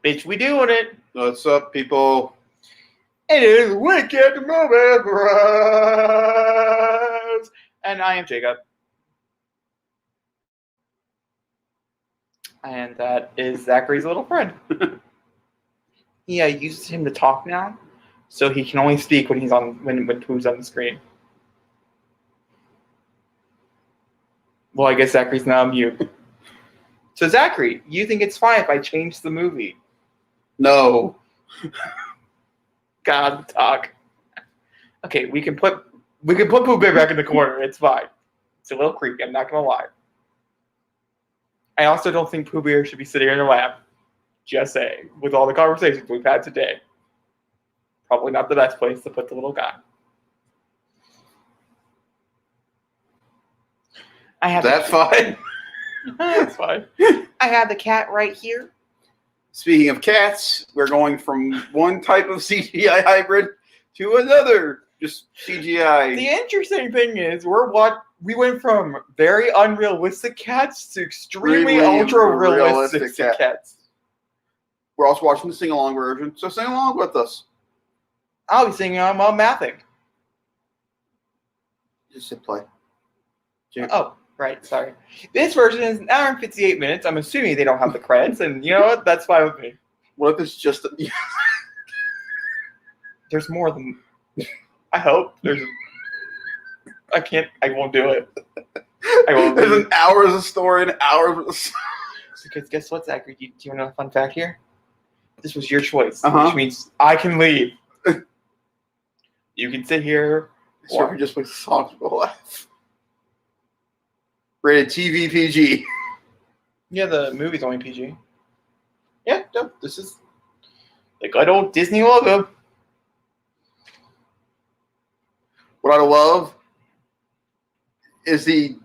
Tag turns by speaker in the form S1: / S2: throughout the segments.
S1: Bitch, we doing it.
S2: What's up, people?
S1: It is Wicked Movie Bros. And I am Jacob. And that is Zachary's little friend. He uses him to talk now, so he can only speak when he's on who's on the screen. Well, I guess Zachary's now mute. So Zachary, you think it's fine if I change the movie?
S2: No.
S1: God, talk. Okay, we can put Pooh Bear back in the corner. It's fine. It's a little creepy. I'm not gonna lie. I also don't think Pooh Bear should be sitting in your lap. Just saying, with all the conversations we've had today, probably not the best place to put the little guy. I have
S2: that fine?
S1: That's fine. I have the cat right here.
S2: Speaking of cats, we're going from one type of CGI hybrid to another, just CGI.
S1: The interesting thing is, we went from very unrealistic cats to extremely ultra-realistic cats.
S2: We're also watching the sing-along version, so sing along with us.
S1: I'll be singing on mathing.
S2: Just hit play.
S1: Oh, right, sorry. This version is an hour and 58 minutes. I'm assuming they don't have the credits, and you know what? That's fine with me.
S2: What if it's just...
S1: There's more than... I hope. I won't do it.
S2: There's an hours of story and hours of...
S1: Because guess what, Zachary? Do you want to know a fun fact here? This was your choice,
S2: which
S1: means I can leave. You can sit here.
S2: So we just play songs for life. Rated TV PG.
S1: Yeah, the movie's only PG. Yeah, no, this is the good old Disney logo.
S2: What I love is the...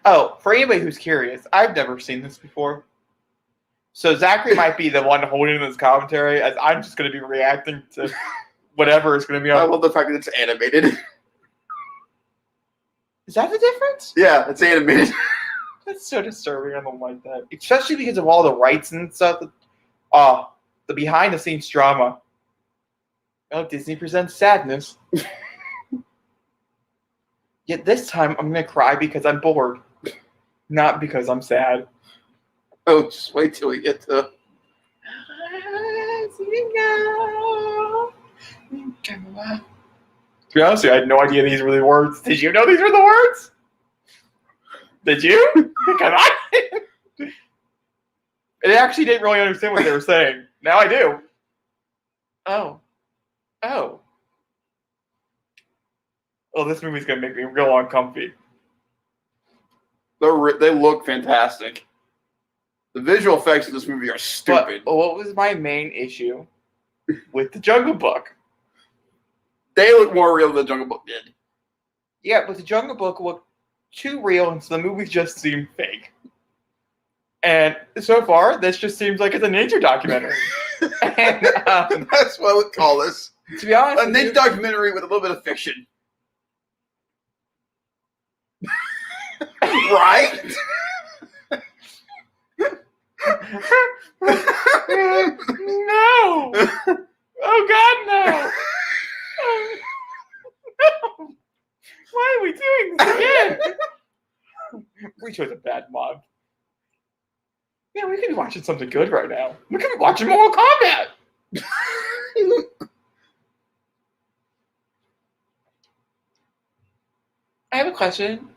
S1: Oh, for anybody who's curious, I've never seen this before. So Zachary might be the one holding this commentary, as I'm just going to be reacting to whatever is going to be on.
S2: I love the fact that it's animated.
S1: Is that the difference?
S2: Yeah, it's animated.
S1: That's so disturbing. I don't like that. Especially because of all the rights and stuff. The behind-the-scenes drama. Oh, Disney presents sadness. Yet this time, I'm going to cry because I'm bored. Not because I'm sad.
S2: Oh, just wait till we get to...
S1: To be honest with you, I had no idea these were the words. Did you know these were the words? Did you? Because I actually didn't really understand what they were saying. Now I do. Oh. Oh, this movie's going to make me real uncomfy.
S2: They look fantastic. The visual effects in this movie are stupid.
S1: But what was my main issue with the Jungle Book?
S2: They look more real than the Jungle Book did.
S1: Yeah, but the Jungle Book looked too real, and so the movie just seemed fake. And so far, this just seems like it's a nature documentary. And,
S2: that's what I would call this.
S1: To be honest,
S2: a nature documentary with a little bit of fiction. Right?
S1: No! Oh God, no! No! Why are we doing this again? We chose a bad mob. Yeah, we could be watching something good right now. We could be watching Mortal Kombat. I have a question.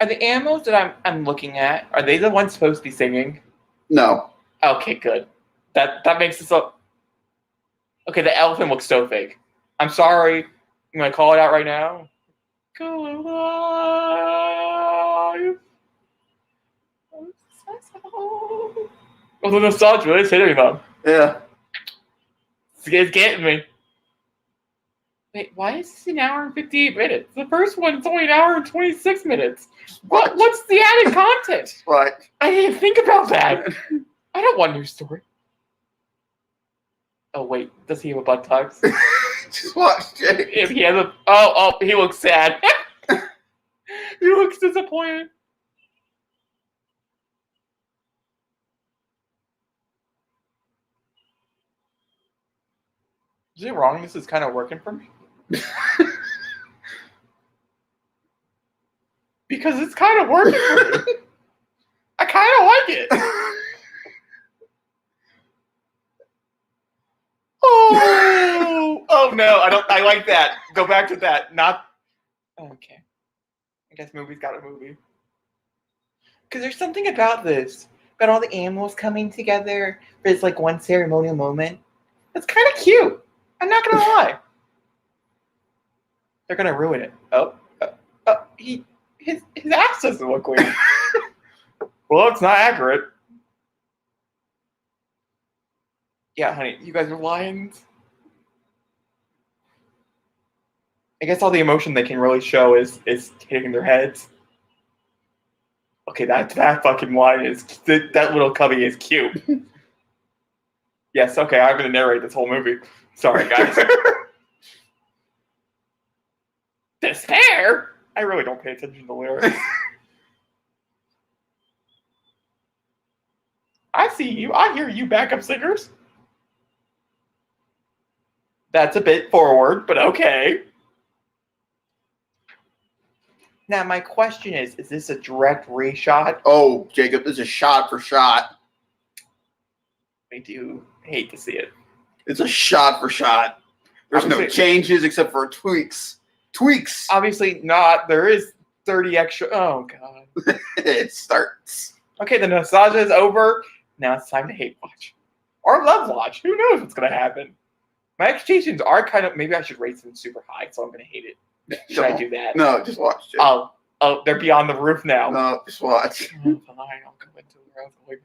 S1: Are the animals that I'm looking at, are they the ones supposed to be singing?
S2: No.
S1: Okay, good. That makes it so... Okay, the elephant looks so fake. I'm sorry. I'm going to call it out right now. Go alive. Oh, the nostalgia really hitting me, Mom.
S2: Yeah.
S1: It's getting me. Wait, why is this an hour and 58 minutes? The first one's only an hour and 26 minutes. What's the added content?
S2: What?
S1: I didn't think about that. I don't want a new story. Oh, wait. Does he have a butt tux?
S2: Just watch Jake.
S1: If he has a... Oh, he looks sad. He looks disappointed. Is it wrong? This is kind of working for me. Because it's kind of working for me. I kind of like it. Oh no, I don't. I like that. Go back to that. Not okay. I guess movie's got a movie. Because there's something about this, about all the animals coming together for this like one ceremonial moment. It's kind of cute. I'm not gonna lie. They're gonna ruin it. His ass doesn't look weird. Well, it's not accurate. Yeah, honey, you guys are lions. I guess all the emotion they can really show is hitting their heads. Okay, that fucking lion is that little cubby is cute. Yes, okay, I'm gonna narrate this whole movie. Sorry, guys. Despair? I really don't pay attention to the lyrics. I see you. I hear you, backup singers. That's a bit forward, but okay. Now, my question is this a direct reshot?
S2: Oh, Jacob, this is shot for shot.
S1: I do hate to see it.
S2: It's a shot for shot. There's no
S1: Obviously-
S2: changes except for tweaks. Tweaks.
S1: Obviously not. There is 30 extra. Oh, God.
S2: It starts.
S1: Okay, the nostalgia is over. Now it's time to hate watch. Or love watch. Who knows what's going to happen? My expectations are kind of... Maybe I should rate them super high, so I'm going to hate it. Should I do that?
S2: No, just watch, Jacob.
S1: Oh, they're beyond the roof now.
S2: No, just watch.
S1: Oh, fine, I'll go into where I was going.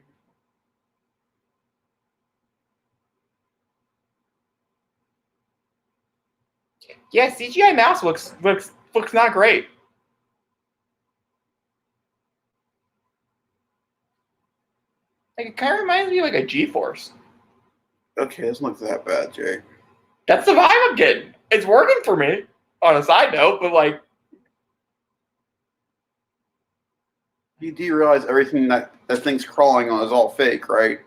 S1: Yeah, CGI mouse looks not great. Like it kind of reminds me of like a G-Force.
S2: Okay, it's not that bad, Jay.
S1: That's the vibe I'm getting. It's working for me. On a side note, but like,
S2: You do realize everything that thing's crawling on is all fake, right?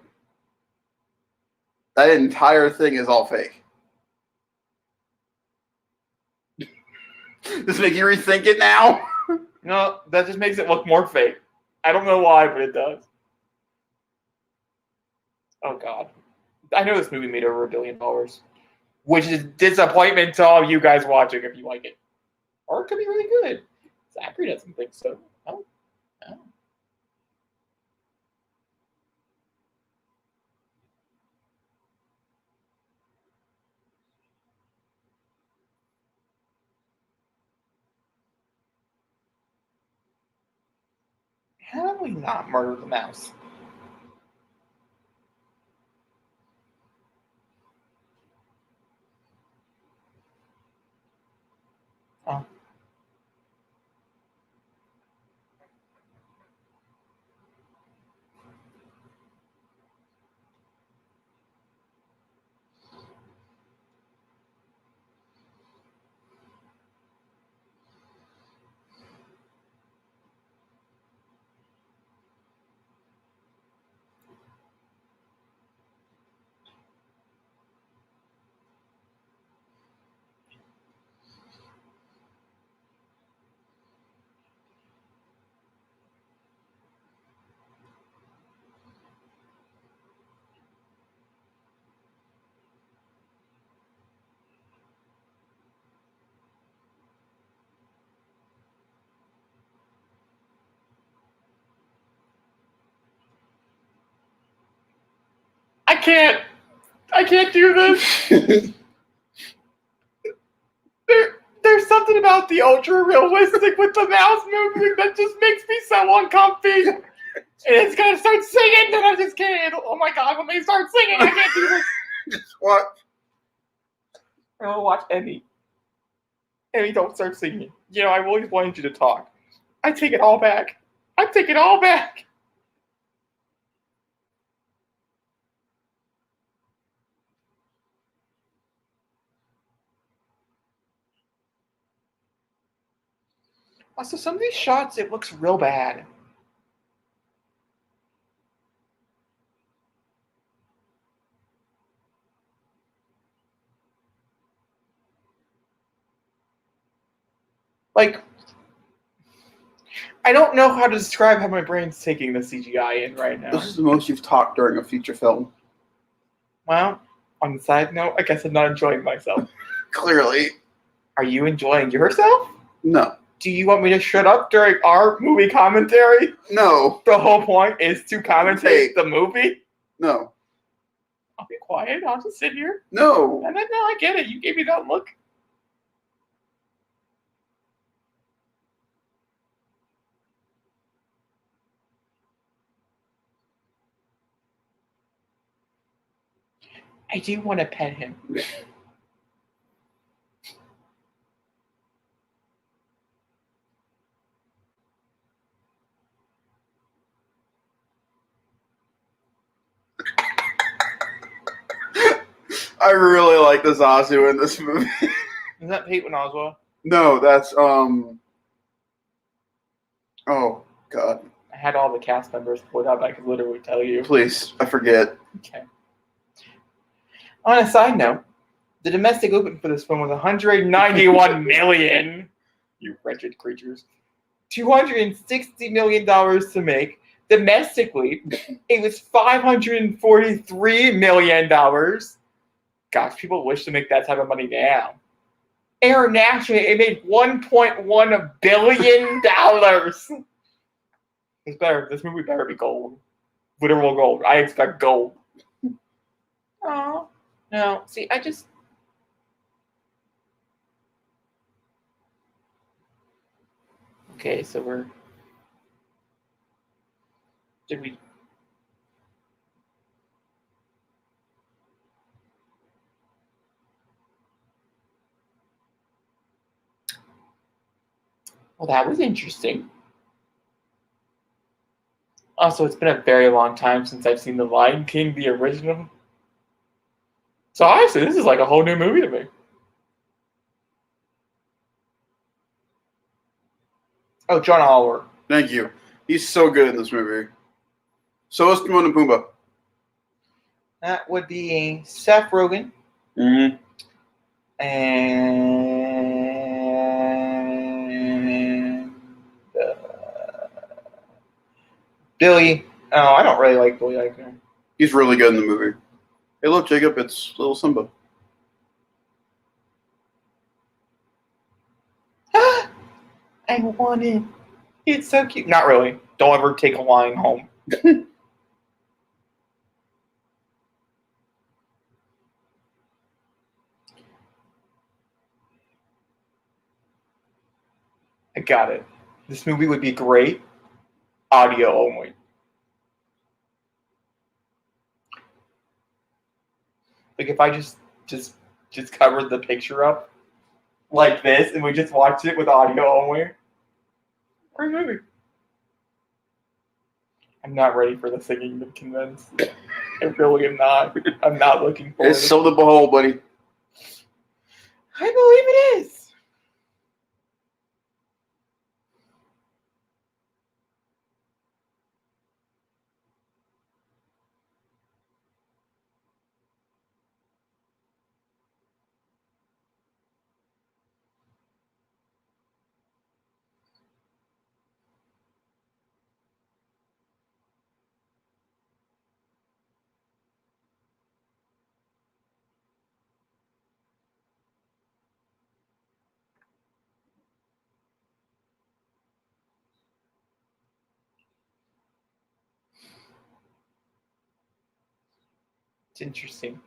S2: That entire thing is all fake. Does this make you rethink it now?
S1: no, that just makes it look more fake. I don't know why, but it does. Oh God, I know this movie made over $1 billion, which is disappointment to all you guys watching if you like it, or it could be really good. Zachary doesn't think so. Oh. How do we not murder the mouse? Oh. I can't do this. There's something about the ultra realistic with the mouse moving that just makes me so uncomfy. And it's gonna start singing, and I just can't. Oh my God, when they start singing, I can't do this.
S2: Just watch.
S1: I'm gonna watch Emmy. Emmy, don't start singing. You know, I've always wanted you to talk. I take it all back. I take it all back. Also, some of these shots, it looks real bad. Like, I don't know how to describe how my brain's taking the CGI in right now.
S2: This is the most you've talked during a feature film.
S1: Well, on the side note, I guess I'm not enjoying myself.
S2: Clearly.
S1: Are you enjoying yourself?
S2: No.
S1: Do you want me to shut up during our movie commentary?
S2: No.
S1: The whole point is to commentate the movie?
S2: No.
S1: I'll be quiet. I'll just sit here.
S2: No.
S1: No, I get it. You gave me that look. I do want to pet him.
S2: I really like the Zazu in this movie.
S1: Is that Peyton Oswald?
S2: No, that's oh God.
S1: I had all the cast members pulled up. I could literally tell you.
S2: Please, I forget.
S1: Okay. On a side note, the domestic opening for this film was $191 million. You wretched creatures. $260 million to make. Domestically, it was $543 million. Gosh, people wish to make that type of money now. Internationally, it made $1.1 billion. It's better. This movie better be gold. Literal gold. I expect gold. Oh, no. See, I just... Okay, so we're... Did we... Well, that was interesting. Also, it's been a very long time since I've seen The Lion King, the original. So honestly, this is like a whole new movie to me. Oh, John Oliver.
S2: Thank you. He's so good in this movie. So is Timon and Pumbaa.
S1: That would be Seth Rogen.
S2: Mm-hmm.
S1: And Billy. Oh, I don't really like Billy Eichner.
S2: He's really good in the movie. Hey, look, Jacob, it's little Simba.
S1: I want it. It's so cute. Not really. Don't ever take a lion home. I got it. This movie would be great. Audio only. Like if I just covered the picture up like this and we just watched it with audio only. Great movie. I'm not ready for the singing to convince. I really am not. I'm not looking forward.
S2: It's so the behold, buddy.
S1: I believe it is. It's interesting.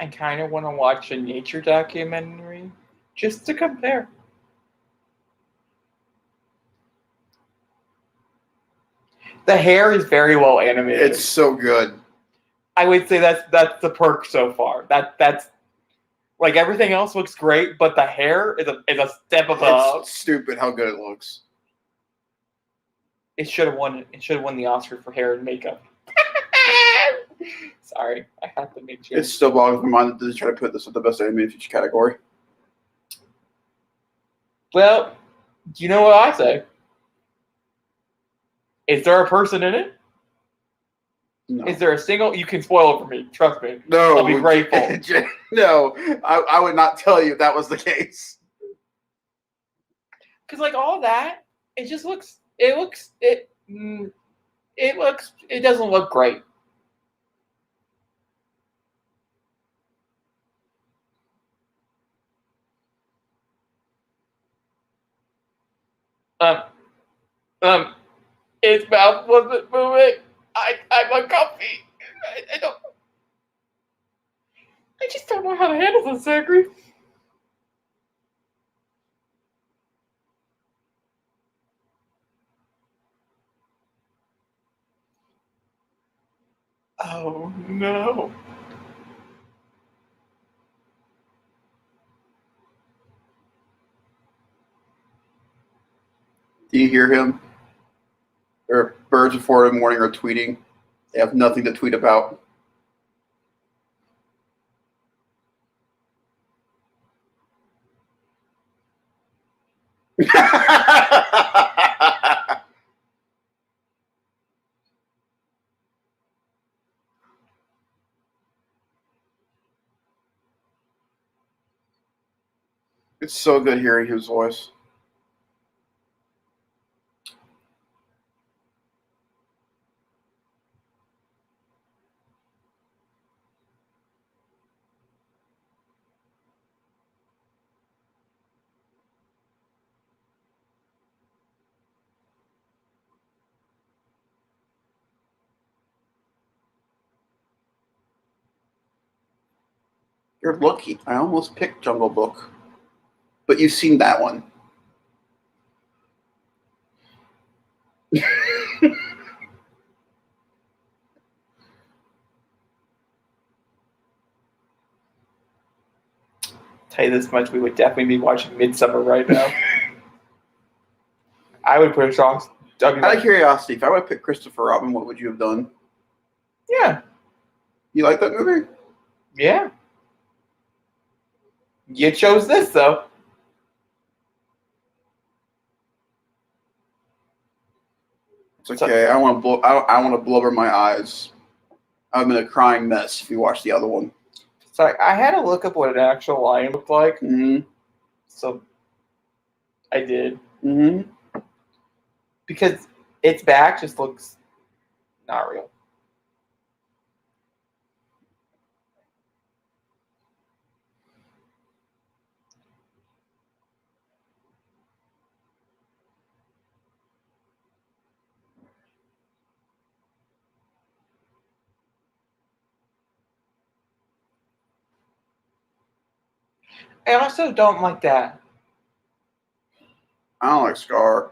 S1: I kind of want to watch a nature documentary just to compare. The hair is very well animated.
S2: It's so good.
S1: I would say that's the perk so far. That's like everything else looks great, but the hair is a step above.
S2: It's stupid how good it looks.
S1: It should have won. It should have won the Oscar for hair and makeup. Sorry, I have to make sure.
S2: It still boggles my mind that they try to put this at the best animated feature category.
S1: Well, do you know what I say? Is there a person in it?
S2: No.
S1: Is there a single? You can spoil it for me. Trust me.
S2: No.
S1: I'll be grateful.
S2: No, I would not tell you if that was the case.
S1: Because like all that, it just looks. It doesn't look great. Um, His mouth wasn't moving. I'm uncomfy. I don't. I just don't know how to handle this, Zachary. Oh no.
S2: Do you hear him? Or birds of 4 in the morning are tweeting. They have nothing to tweet about. It's so good hearing his voice. You're lucky. I almost picked Jungle Book. But you've seen that one.
S1: Tell you this much, we would definitely be watching Midsummer right now. I would put a strong.
S2: Out of curiosity, if I would have picked Christopher Robin, what would you have done?
S1: Yeah.
S2: You like that movie?
S1: Yeah. You chose this though.
S2: It's okay. I want to blubber my eyes. I'm in a crying mess if you watch the other one.
S1: So I had to look up what an actual lion looked like.
S2: Mm-hmm.
S1: So I did.
S2: Mm-hmm.
S1: Because its back just looks not real. I also don't like that.
S2: I don't like Scar.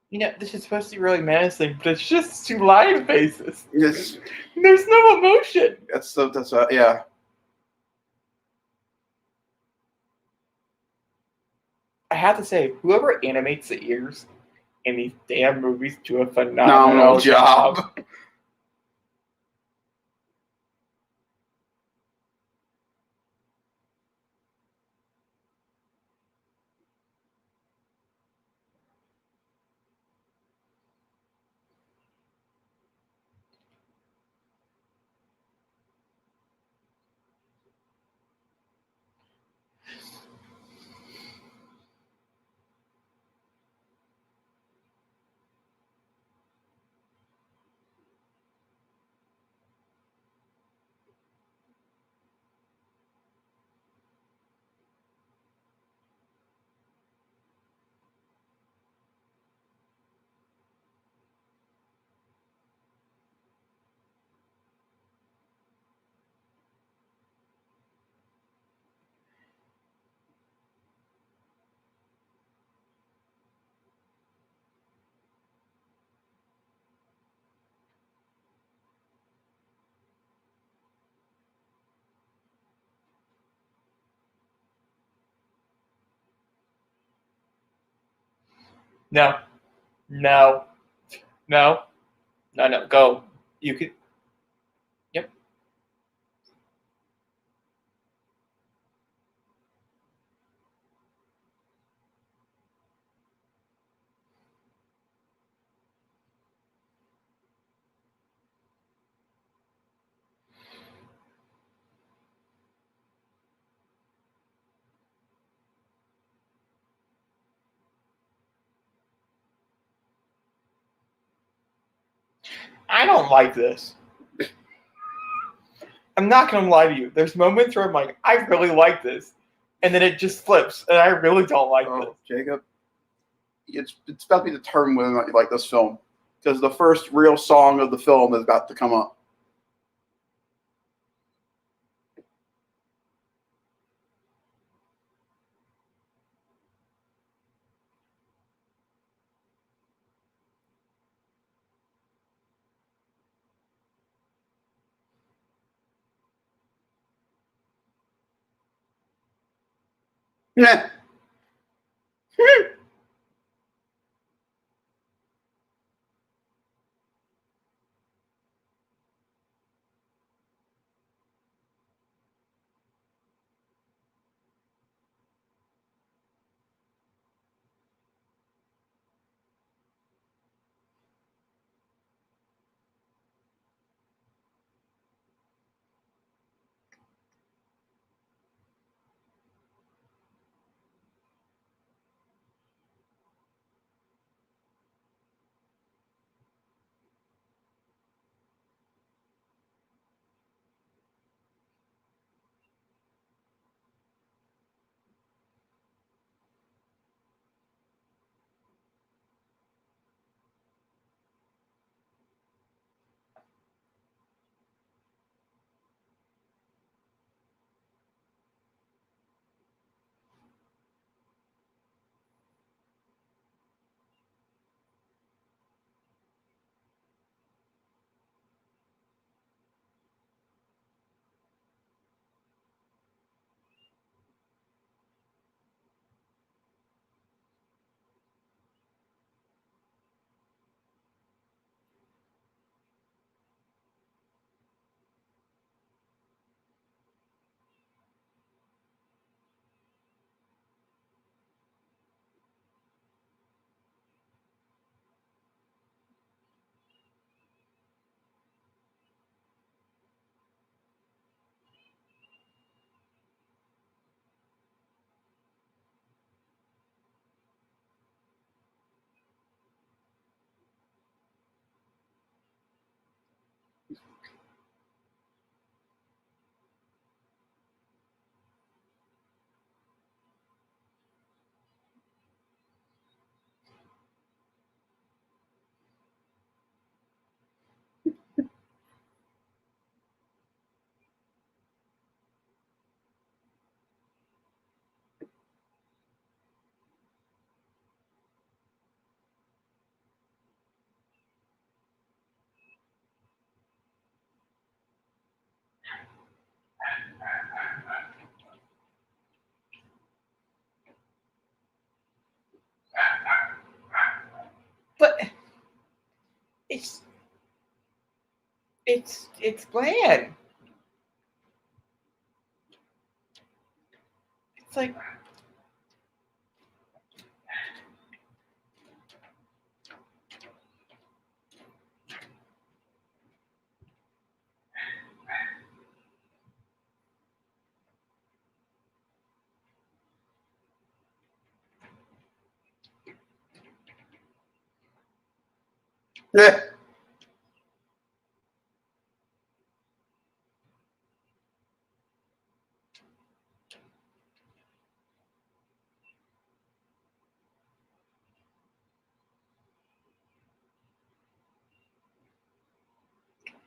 S1: You know, this is supposed to be really menacing, but it's just two lion faces.
S2: Yes.
S1: There's no emotion.
S2: That's yeah.
S1: I have to say, whoever animates the ears in these damn movies do a
S2: Phenomenal
S1: phenomenal
S2: job.
S1: No. No. No. No, no. Go. You could. Yep. I don't like this. I'm not going to lie to you. There's moments where I'm like, I really like this. And then it just flips, and I really don't like this.
S2: Jacob, it's about to be determined whether or not you like this film. Because the first real song of the film is about to come up. Yeah.
S1: But it's bland. It's like
S2: Yeah.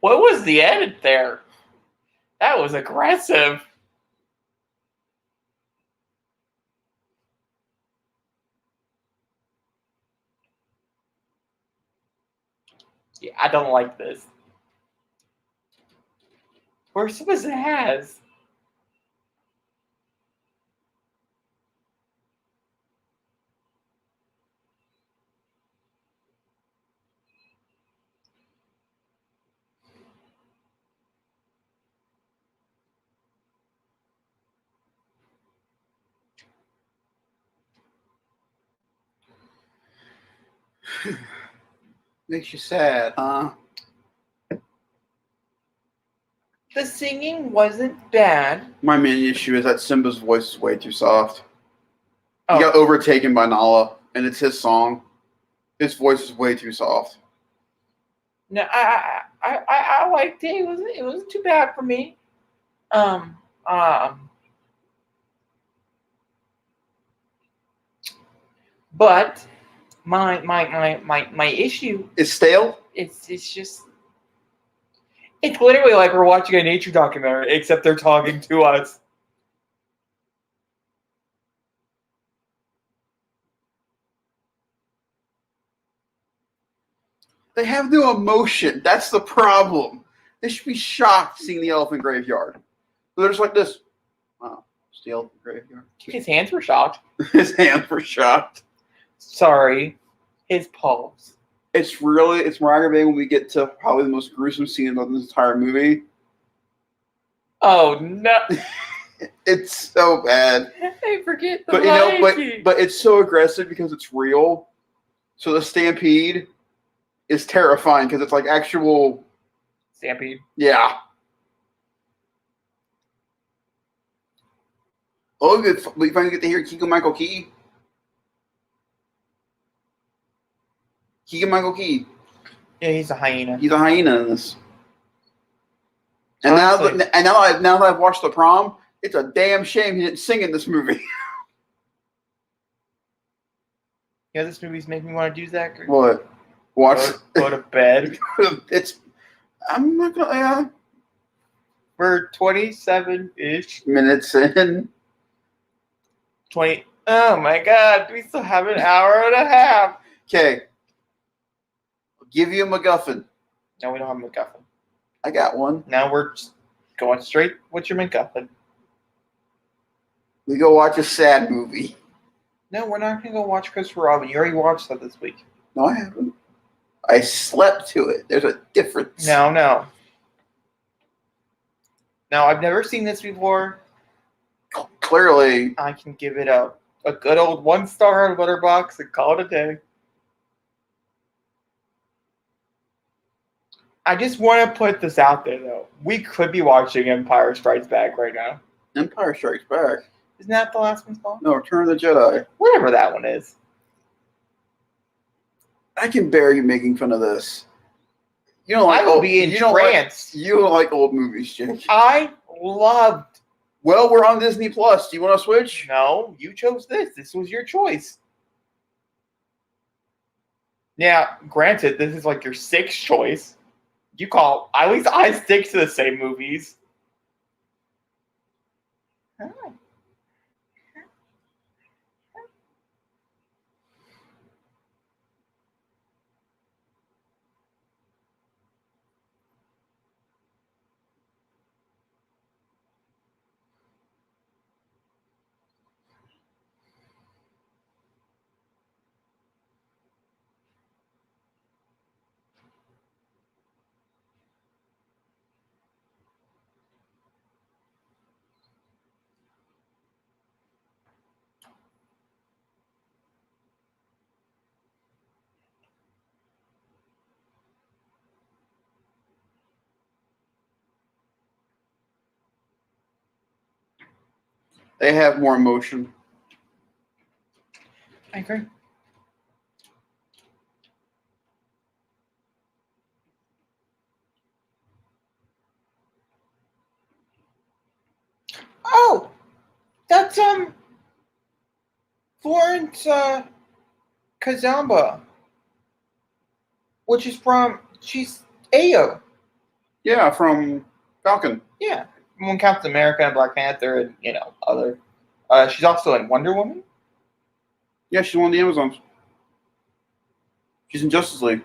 S1: what was the edit there? That was aggressive. Yeah, I don't like this. Where's the pizzazz?
S2: Makes you sad, huh?
S1: The singing wasn't bad.
S2: My main issue is that Simba's voice is way too soft. He
S1: Oh,
S2: got overtaken by Nala, and it's his song. His voice is way too soft.
S1: no, I liked it. It wasn't too bad for me. Um, um, but my issue
S2: It's stale.
S1: it's just it's literally like we're watching a nature documentary, except they're talking to us.
S2: They have no emotion. That's the problem. They should be shocked seeing the elephant graveyard. They're just like this. Wow, it's the elephant graveyard.
S1: His hands were shocked.
S2: His hands were shocked.
S1: Sorry, his paws.
S2: It's more aggravating when we get to probably the most gruesome scene of this entire movie.
S1: Oh no!
S2: It's so bad.
S1: I forget the
S2: But but it's so aggressive because it's real. So the stampede is terrifying because it's like actual
S1: stampede.
S2: Yeah. Oh, good. We finally get to hear Keegan-Michael Key. Keegan-Michael Key.
S1: Yeah, he's a hyena.
S2: He's a hyena in this. And
S1: Honestly.
S2: now that I've watched The Prom, it's a damn shame he didn't sing in this movie.
S1: Yeah, this movie's making me want to do that.
S2: What? Watch.
S1: Go to bed.
S2: I'm not gonna. Yeah.
S1: We're 27-ish.
S2: Minutes in.
S1: 20. Oh my god, we still have an hour and a half.
S2: Okay. I'll give you a MacGuffin.
S1: No, we don't have a MacGuffin.
S2: I got one.
S1: Now we're just going straight. What's your MacGuffin?
S2: We go watch a sad movie.
S1: No, we're not going to go watch Christopher Robin. You already watched that this week.
S2: No, I haven't. I slept to it. There's a difference.
S1: No. Now, I've never seen this before.
S2: Clearly.
S1: I can give it a good old 1-star on Letterboxd and call it a day. I just want to put this out there, though. We could be watching Empire Strikes Back right now.
S2: Empire Strikes Back.
S1: Isn't that the last one's called?
S2: No, Return of the Jedi.
S1: Whatever that one is.
S2: I can bear you making fun of this. You don't like
S1: I will be entranced.
S2: You don't like old movies, Jake.
S1: I loved.
S2: Well, we're on Disney Plus. Do you want to switch?
S1: No, you chose this. This was your choice. Yeah, granted, this is like your 6th choice. You call. At least I stick to the same movies. Oh.
S2: They have more emotion.
S1: I agree. Oh, that's Florence Kazamba, which is she's Ayo.
S2: Yeah, from Falcon.
S1: Yeah, one Captain America and Black Panther, and other. She's also in Wonder Woman.
S2: Yeah, she's one of the Amazons. She's in Justice League.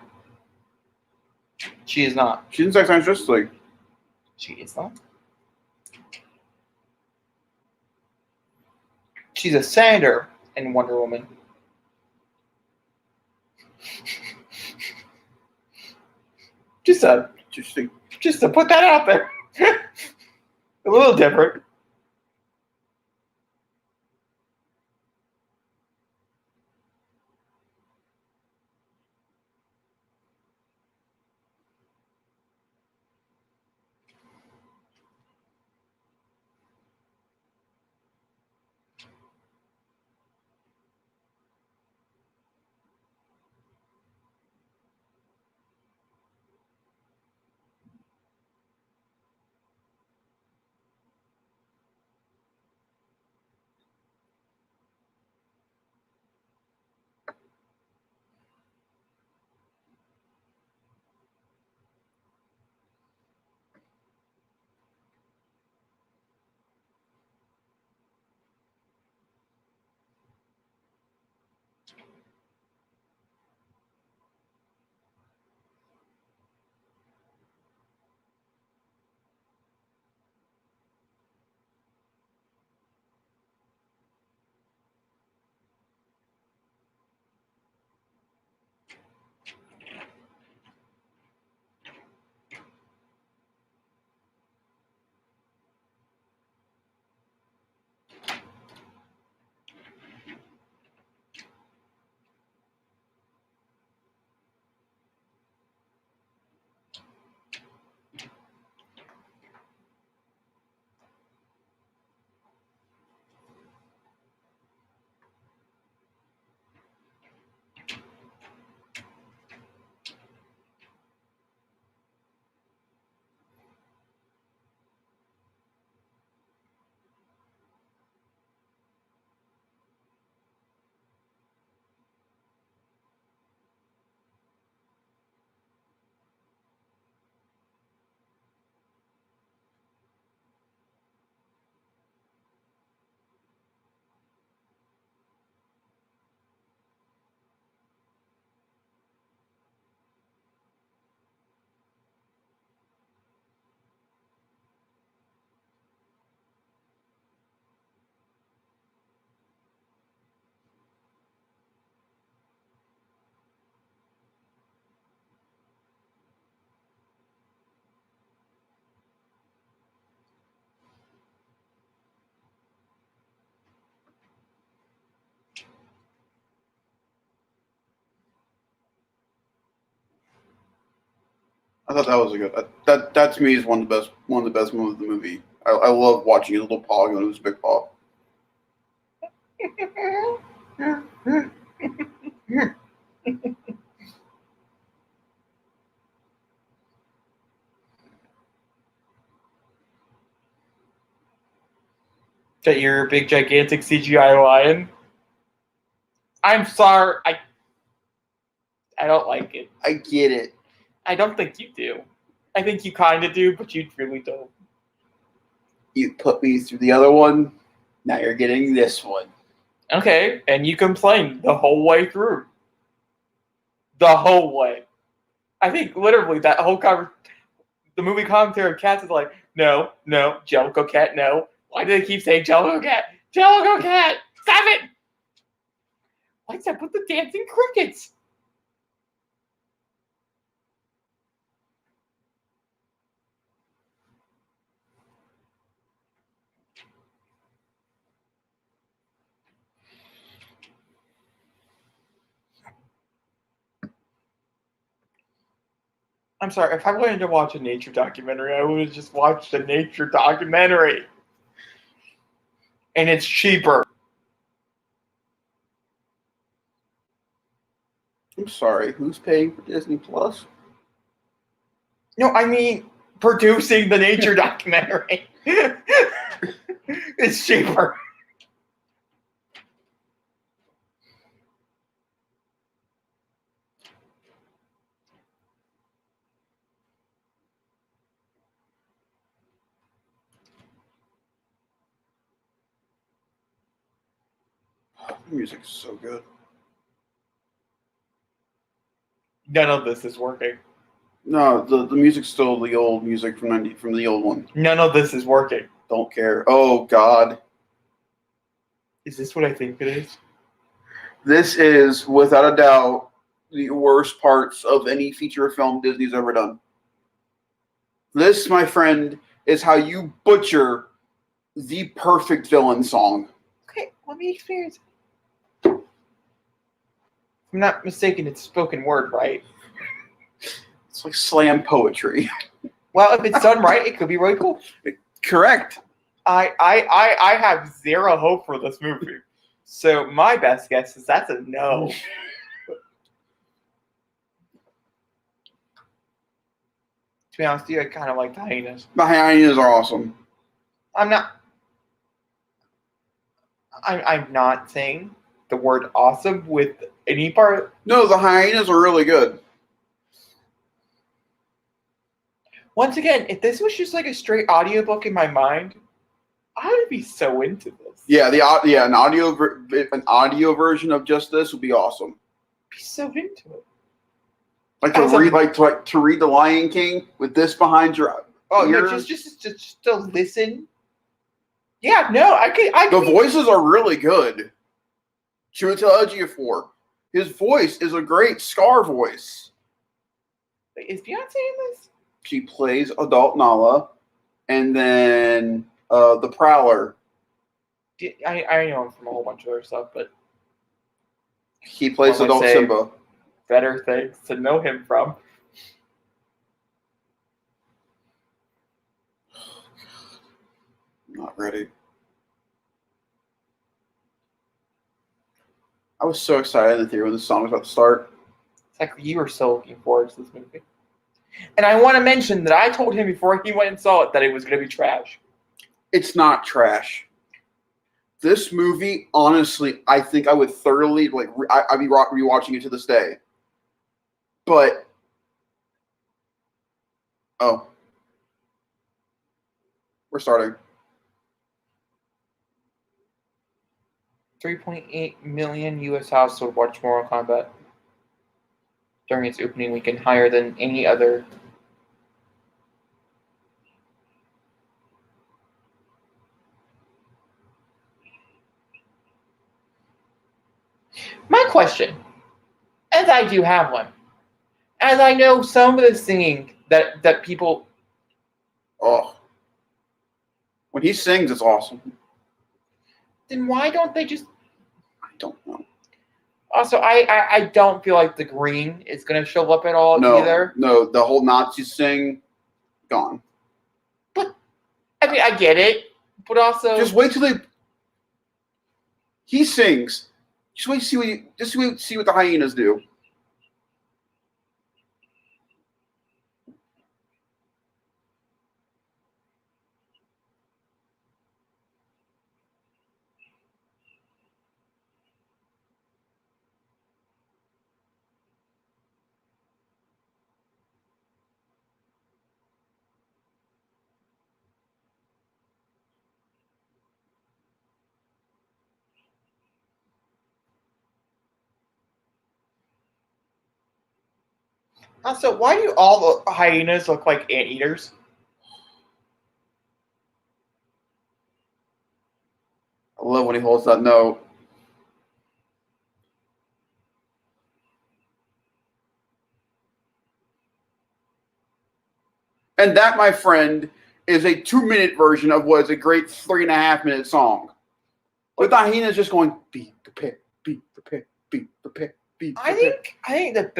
S1: She is not.
S2: She's in Zack Snyder's Justice League.
S1: She is not. She's a senator in Wonder Woman. Just to put that out there. A little different.
S2: thought that was a good. That to me is one of the best moments of the movie. I love watching his little paw going to his big paw.
S1: That you're a big gigantic CGI lion. I'm sorry, I don't like it.
S2: I get it.
S1: I don't think you do. I think you kind of do, but you really don't.
S2: You put me through the other one. Now you're getting this one.
S1: Okay, and you complained the whole way through. The whole way. I think literally that whole the movie commentary of Cats is like, no, Jellicle Cat, no. Why do they keep saying Jellicle Cat? Jellicle Cat! Stop it! What's up with the dancing crickets? I'm sorry, if I wanted to watch a nature documentary, I would have just watched a nature documentary. And it's cheaper.
S2: I'm sorry. Who's paying for Disney Plus?
S1: No, I mean producing the nature documentary. It's cheaper.
S2: The music's so good.
S1: None of this is working.
S2: No, the music's still the old music from the old one.
S1: None of this is working.
S2: Don't care. Oh God.
S1: Is this what I think it is?
S2: This is, without a doubt, the worst parts of any feature film Disney's ever done. This, my friend, is how you butcher the perfect villain song.
S1: Okay, let me experience it. If I'm not mistaken, it's spoken word, right?
S2: It's like slam poetry.
S1: Well, if it's done right, it could be really cool.
S2: Correct.
S1: I have zero hope for this movie. So my best guess is that's a no. To be honest with you, I kind of like the hyenas.
S2: The hyenas are awesome.
S1: I'm not saying the word awesome with any part.
S2: No, the hyenas are really good.
S1: Once again, if this was just like a straight audiobook in my mind, I would be so into this.
S2: Yeah, an audio version of just this would be awesome.
S1: I'd be so into it.
S2: Like to read The Lion King with this behind your
S1: no, just to listen. Yeah, no, I could.
S2: The voices are really good. Chiwetel Ejiofor, his voice is a great Scar voice.
S1: Wait, is Beyonce in this?
S2: She plays adult Nala, and then the Prowler.
S1: I know him from a whole bunch of other stuff, but
S2: he plays adult Simba.
S1: Better things to know him from.
S2: Not ready. I was so excited in the theater when the song was about to start.
S1: Exactly, you were so looking forward to this movie. And I want to mention that I told him before he went and saw it that it was going to be trash.
S2: It's not trash. This movie, honestly, I think I would thoroughly I'd be rewatching it to this day. But we're starting.
S1: 3.8 million U.S. households watched Mortal Kombat during its opening weekend, higher than any other. My question, as I do have one, as I know some of the singing that people...
S2: Oh. When he sings, it's awesome.
S1: Then why don't they just...
S2: I don't know.
S1: Also, I don't feel like the green is going to show up at all either.
S2: No, the whole Nazi thing, gone.
S1: But, I mean, I get it. But also...
S2: Just wait till he sings. Just wait to see what the hyenas do.
S1: Also, why do all the hyenas look like anteaters?
S2: I love when he holds that note. And that, my friend, is a 2-minute version of what is a great 3.5-minute song. With the hyenas just going, be prepared, be prepared, be prepared, be prepared.
S1: I think the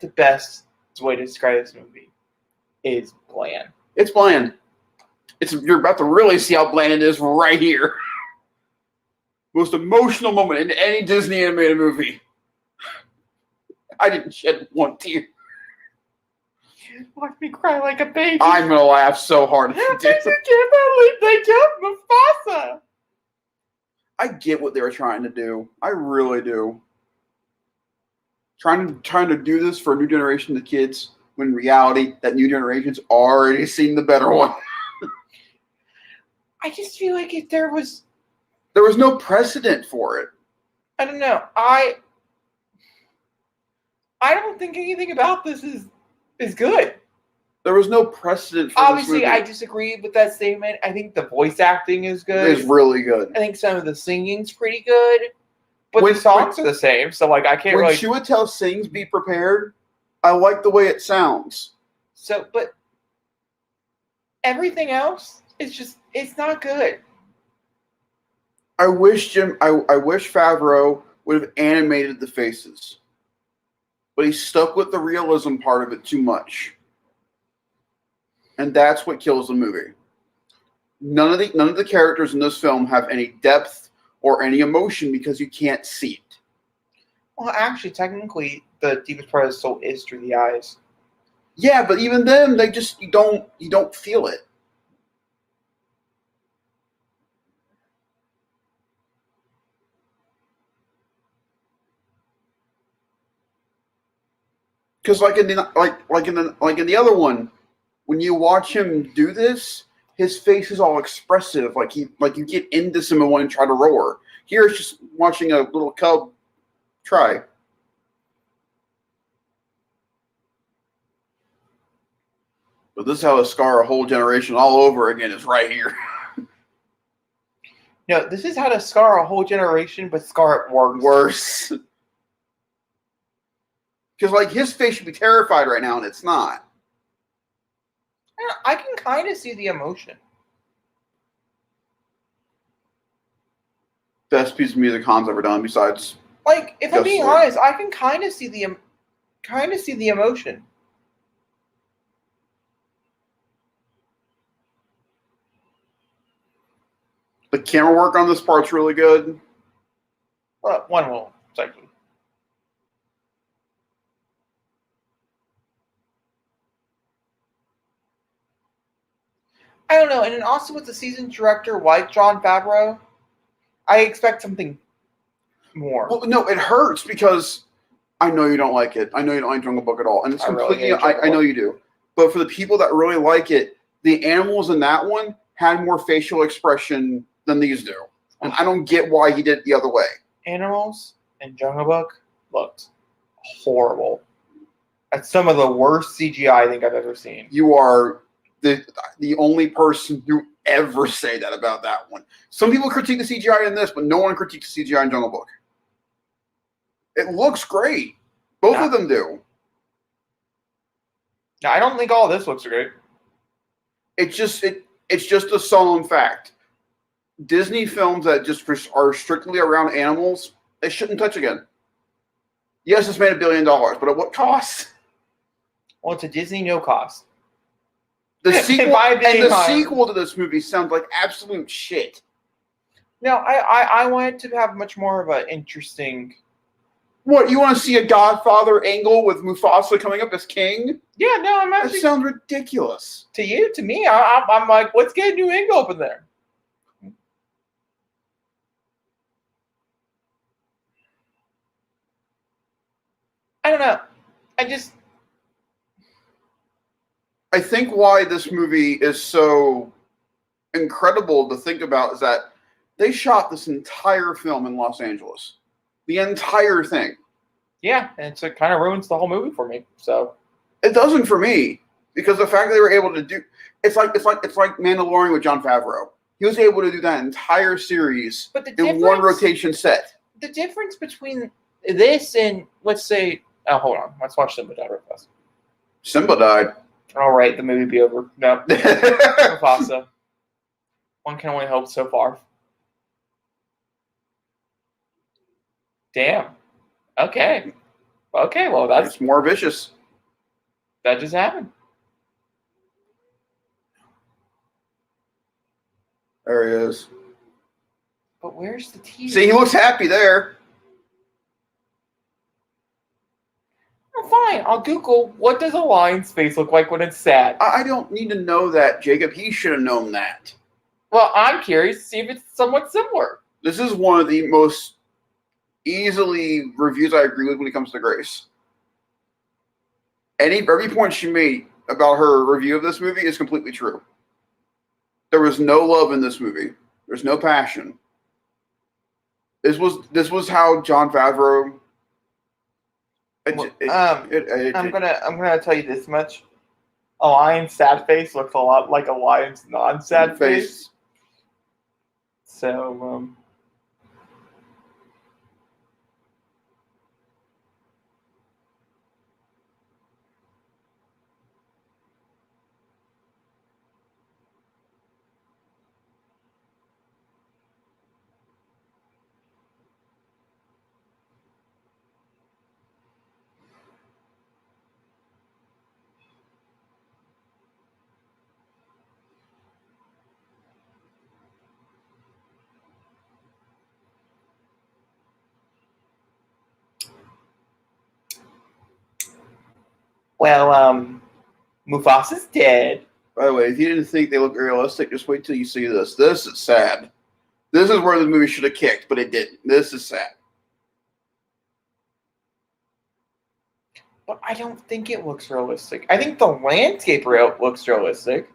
S1: best way to describe this movie is bland.
S2: It's bland. You're about to really see how bland it is right here. Most emotional moment in any Disney animated movie. I didn't shed one tear.
S1: Watch me cry like a baby.
S2: I'm gonna laugh so hard.
S1: How did you can't believe they killed Mufasa?
S2: I get what they were trying to do. I really do. Trying to do this for a new generation of kids, when in reality, that new generation's already seen the better one.
S1: I just feel like if there was
S2: no precedent for it.
S1: I don't know. I don't think anything about this is good.
S2: There was no precedent for
S1: Obviously,
S2: this movie.
S1: I disagree with that statement. I think the voice acting is good.
S2: It's really good.
S1: I think some of the singing's pretty good. But the songs are the same, so like I can't
S2: when
S1: really...
S2: Chiwetel sings Be Prepared, I like the way it sounds.
S1: So, but everything else is just, it's not good.
S2: I wish Favreau would have animated the faces. But he stuck with the realism part of it too much. And that's what kills the movie. None of the characters in this film have any depth or any emotion because you can't see it.
S1: Well, actually, technically, the deepest part of the soul is through the eyes.
S2: Yeah, but even then, you don't feel it. Because like in the other one, when you watch him do this, his face is all expressive, like you get into someone and try to roar. Here it's just watching a little cub try. But this is how to scar a whole generation all over again, is right here.
S1: No, this is how to scar a whole generation, but scar it worse.
S2: Worse. Because like his face should be terrified right now, and it's not.
S1: I can kind of see the emotion.
S2: Best piece of music Han's ever done, besides.
S1: Like, if I'm being honest, I can kind of see the emotion.
S2: The camera work on this part's really good.
S1: Well, one will, second. I don't know, and then also with the season director like Jon Favreau, I expect something more.
S2: Well, no, it hurts because I know you don't like it. I know you don't like Jungle Book at all, and it's completely. I know you do, but for the people that really like it, the animals in that one had more facial expression than these do, and I don't get why he did it the other way.
S1: Animals in Jungle Book looked horrible. That's some of the worst CGI I think I've ever seen.
S2: You are the only person who ever say that about that one. Some people critique the CGI in this, but no one critiques the CGI in Jungle Book. It looks great. Both of them do.
S1: No, I don't think all of this looks great.
S2: It's just a solemn fact. Disney films that just are strictly around animals, they shouldn't touch again. Yes, it's made $1 billion, but at what cost?
S1: Well, to Disney, no cost.
S2: The sequel
S1: By being
S2: and the
S1: higher.
S2: sequel to this movie sounds like absolute shit.
S1: No, I wanted to have much more of an interesting.
S2: What, you want to see a Godfather angle with Mufasa coming up as king?
S1: Yeah, no, I'm
S2: That
S1: actually.
S2: sounds ridiculous.
S1: To you, to me, I'm like, let's get a new angle up in there. I don't know.
S2: I think why this movie is so incredible to think about is that they shot this entire film in Los Angeles. The entire thing.
S1: Yeah, and so it kind of ruins the whole movie for me. So
S2: It doesn't for me, because the fact that they were able to do it's like Mandalorian with Jon Favreau. He was able to do that entire series
S1: but the
S2: in one rotation set.
S1: The difference between this and, let's say, oh, hold on, let's watch Simba Die real fast.
S2: Simba died.
S1: All right, the movie be over. No, Mufasa. One can only hope so far. Damn. Okay. Okay, well,
S2: It's more vicious.
S1: that just happened.
S2: There he is.
S1: But where's the TV?
S2: See, he looks happy there.
S1: Oh, fine. I'll Google what does a lion's face look like when it's sad.
S2: I don't need to know that, Jacob. He should have known that.
S1: Well, I'm curious to see if it's somewhat similar.
S2: This is one of the most easily reviews I agree with when it comes to Grace. Every point she made about her review of this movie is completely true. There was no love in this movie. There's no passion. This was how Jon Favreau.
S1: I'm gonna tell you this much: a lion's sad face looks a lot like a lion's non-sad face. So, Mufasa's dead.
S2: By the way, if you didn't think they look realistic, just wait till you see this. This is sad. This is where the movie should have kicked, but it didn't. This is sad.
S1: But I don't think it looks realistic. I think the landscape looks realistic.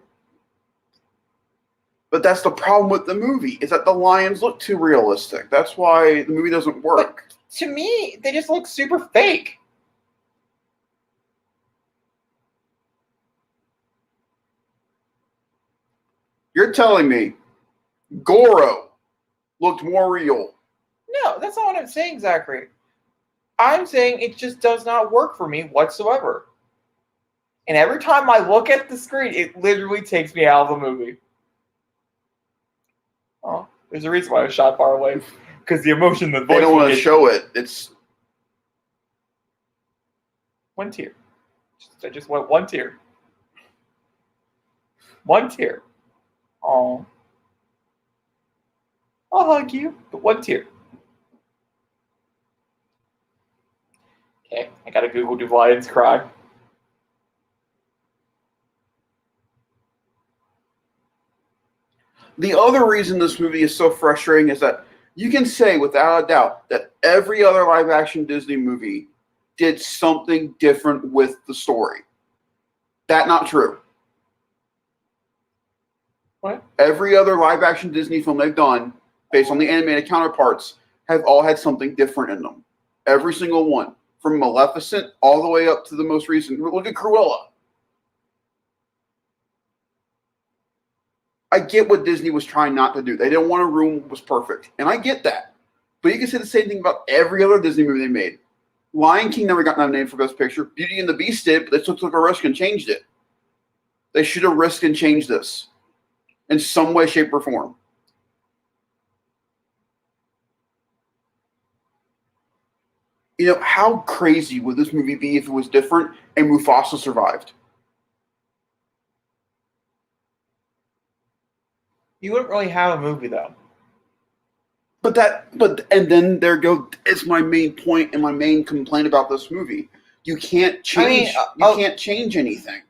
S2: But that's the problem with the movie, is that the lions look too realistic. That's why the movie doesn't work.
S1: But to me, they just look super fake.
S2: You're telling me Goro looked more real?
S1: No, that's not what I'm saying, Zachary. I'm saying it just does not work for me whatsoever. And every time I look at the screen, it literally takes me out of the movie. Oh, there's a reason why I was shot far away. Because the emotion, the voice.
S2: They don't want to show it. It's
S1: one tear. I just went one tear. One tear. Oh. I'll hug you, but one tear. Okay, I gotta Google do lions cry.
S2: the other reason this movie is so frustrating is that you can say without a doubt that every other live action Disney movie did something different with the story. That not true.
S1: What?
S2: Every other live action Disney film they've done, based on the animated counterparts, have all had something different in them. Every single one. From Maleficent all the way up to the most recent. Look at Cruella. I get what Disney was trying not to do. They didn't want to ruin what was perfect. And I get that. But you can say the same thing about every other Disney movie they made. Lion King never got nominated for Best Picture. Beauty and the Beast did, but they took a risk and changed it. They should have risked and changed this in some way, shape, or form. You know, how crazy would this movie be if it was different and Mufasa survived?
S1: You wouldn't really have a movie though.
S2: And then there go is my main point and my main complaint about this movie. You can't change. You can't change anything.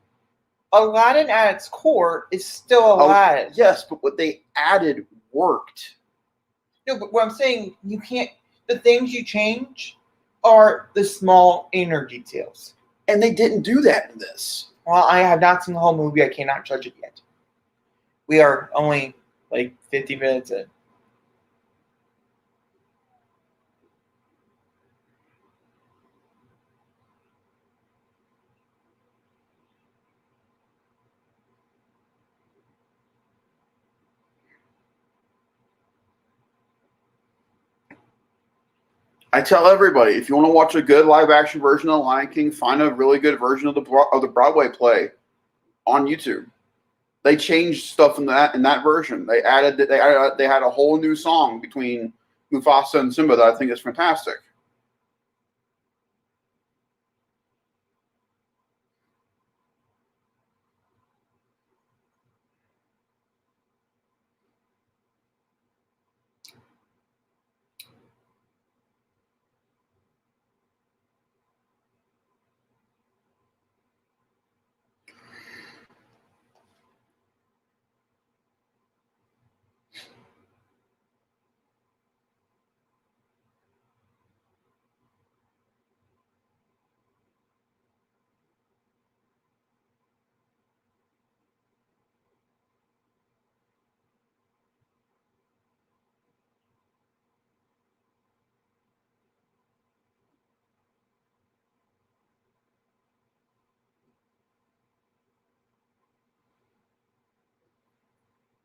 S1: Aladdin at its core is still Aladdin.
S2: Yes, but what they added worked.
S1: No, but what I'm saying, you can't. The things you change are the small inner details.
S2: And they didn't do that in this.
S1: Well, I have not seen the whole movie. I cannot judge it yet. We are only like 50 minutes in.
S2: I tell everybody, if you want to watch a good live action version of The Lion King, find a really good version of the Broadway play on YouTube. They changed stuff in that version. They had a whole new song between Mufasa and Simba that I think is fantastic.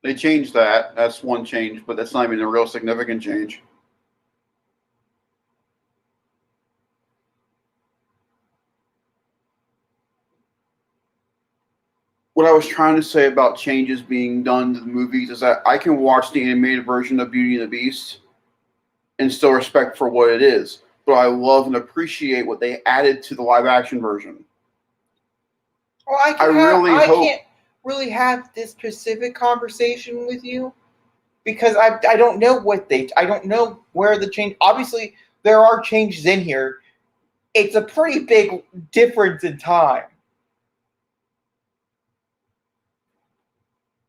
S2: They changed that. That's one change, but that's not even a real significant change. What I was trying to say about changes being done to the movies is that I can watch the animated version of Beauty and the Beast and still respect for what it is. But I love and appreciate what they added to the live action version.
S1: Well, I can't really have this specific conversation with you because I don't know I don't know where the change. Obviously, there are changes in here. It's a pretty big difference in time.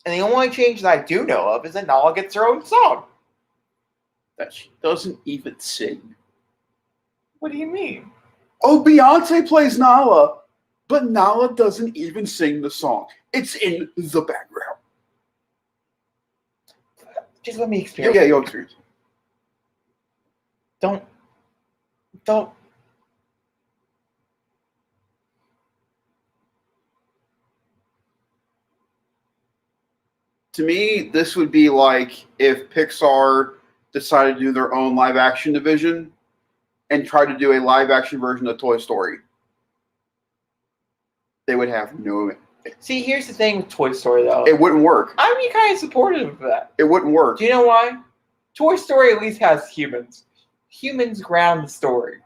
S1: And the only change that I do know of is that Nala gets her own song.
S2: That she doesn't even sing.
S1: What do you mean?
S2: Oh, Beyonce plays Nala, but Nala doesn't even sing the song. It's in the background.
S1: Just let me experience.
S2: Yeah, you'll experience.
S1: Don't.
S2: To me, this would be like if Pixar decided to do their own live action division and tried to do a live action version of Toy Story. They would have no.
S1: See, here's the thing with Toy Story, though.
S2: It wouldn't work.
S1: I'd be kind of supportive of that.
S2: It wouldn't work.
S1: Do you know why? Toy Story at least has humans. Humans ground the story.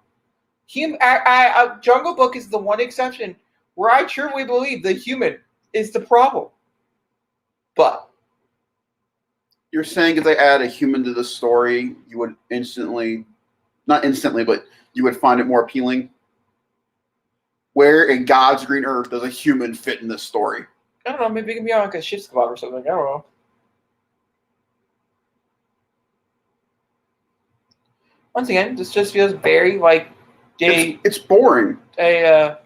S1: Jungle Book is the one exception where I truly believe the human is the problem. But
S2: you're saying if they add a human to the story, you would not instantly, but you would find it more appealing? Where in God's green earth does a human fit in this story?
S1: I don't know, maybe it can be on like a ship's club or something. I don't know. Once again, this just feels very like
S2: it's boring.
S1: A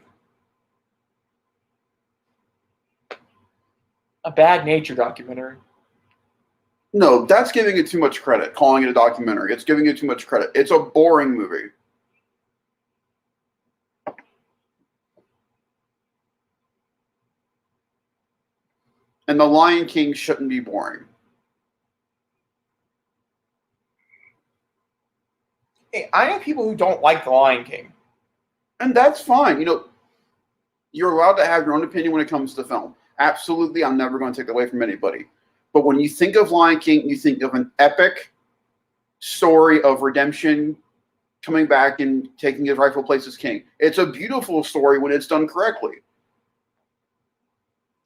S1: bad nature documentary.
S2: No, that's giving it too much credit, calling it a documentary. It's giving it too much credit. It's a boring movie. And The Lion King shouldn't be boring.
S1: Hey, I know people who don't like The Lion King.
S2: And that's fine. You know, you're allowed to have your own opinion when it comes to film. Absolutely, I'm never going to take that away from anybody. But when you think of Lion King, you think of an epic story of redemption coming back and taking his rightful place as king. It's a beautiful story when it's done correctly.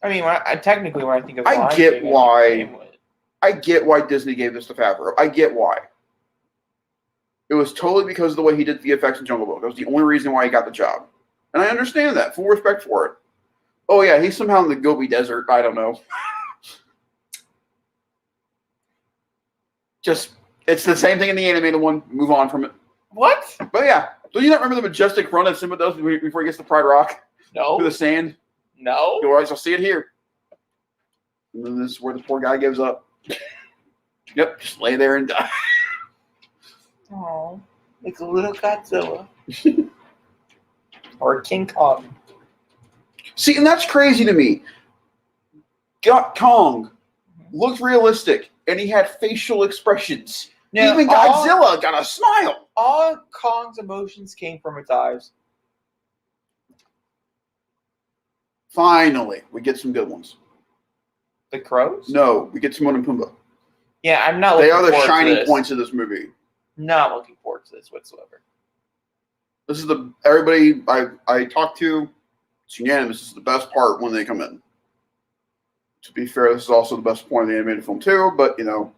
S1: I mean, when I think of
S2: I
S1: Lion
S2: get
S1: King,
S2: why.
S1: think of Hamlet.
S2: I get why Disney gave this to Favreau. I get why. It was totally because of the way he did the effects in Jungle Book. That was the only reason why he got the job. And I understand that. Full respect for it. Oh, yeah, he's somehow in the Gobi Desert. I don't know. Just, it's the same thing in the animated one. Move on from it.
S1: What?
S2: But yeah, do you not remember the majestic run that Simba does before he gets to Pride Rock?
S1: No.
S2: Through the sand?
S1: No.
S2: All right, so I'll see it here. And then this is where the poor guy gives up. Yep, just lay there and die.
S1: Oh, like a little Godzilla. Or King Kong.
S2: See, and that's crazy to me. Kong looked realistic, and he had facial expressions.
S1: Now,
S2: even Godzilla got a smile.
S1: All Kong's emotions came from its eyes.
S2: Finally, we get some good ones.
S1: The crows?
S2: No, we get Timon and Pumbaa.
S1: Yeah, I'm not
S2: They
S1: looking
S2: are the
S1: forward to
S2: shining
S1: this.
S2: points of this movie.
S1: Not looking forward to this whatsoever.
S2: This is everybody I talked to, it's unanimous. This is the best part when they come in. To be fair, this is also the best point of the animated film too, but you know.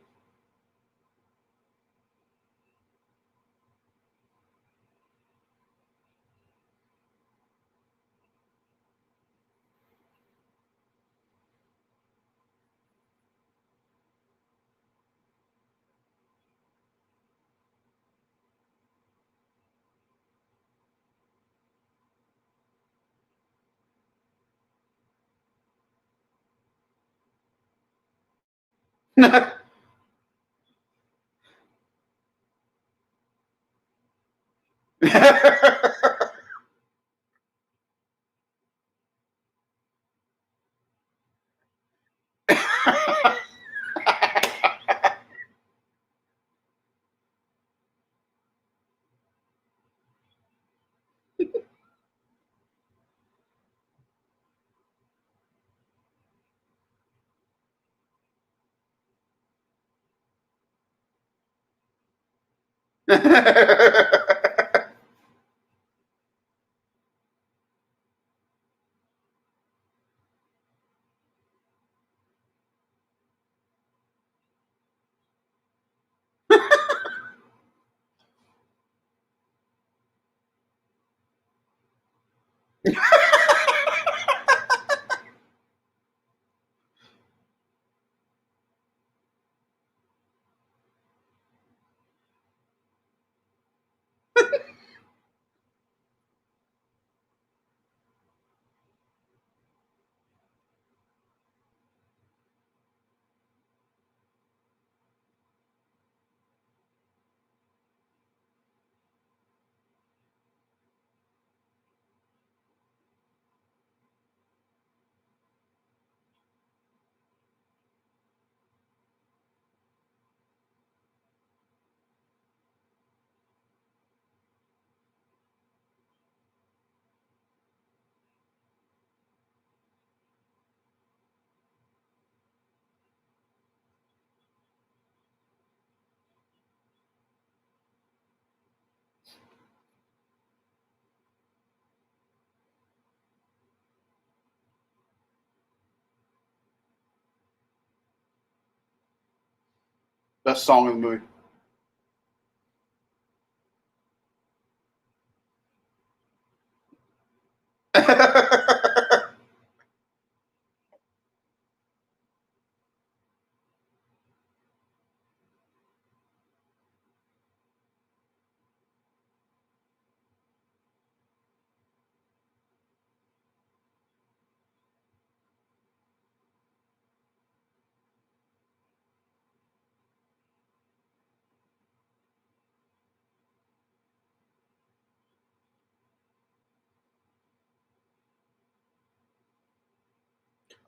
S2: Best song in the movie.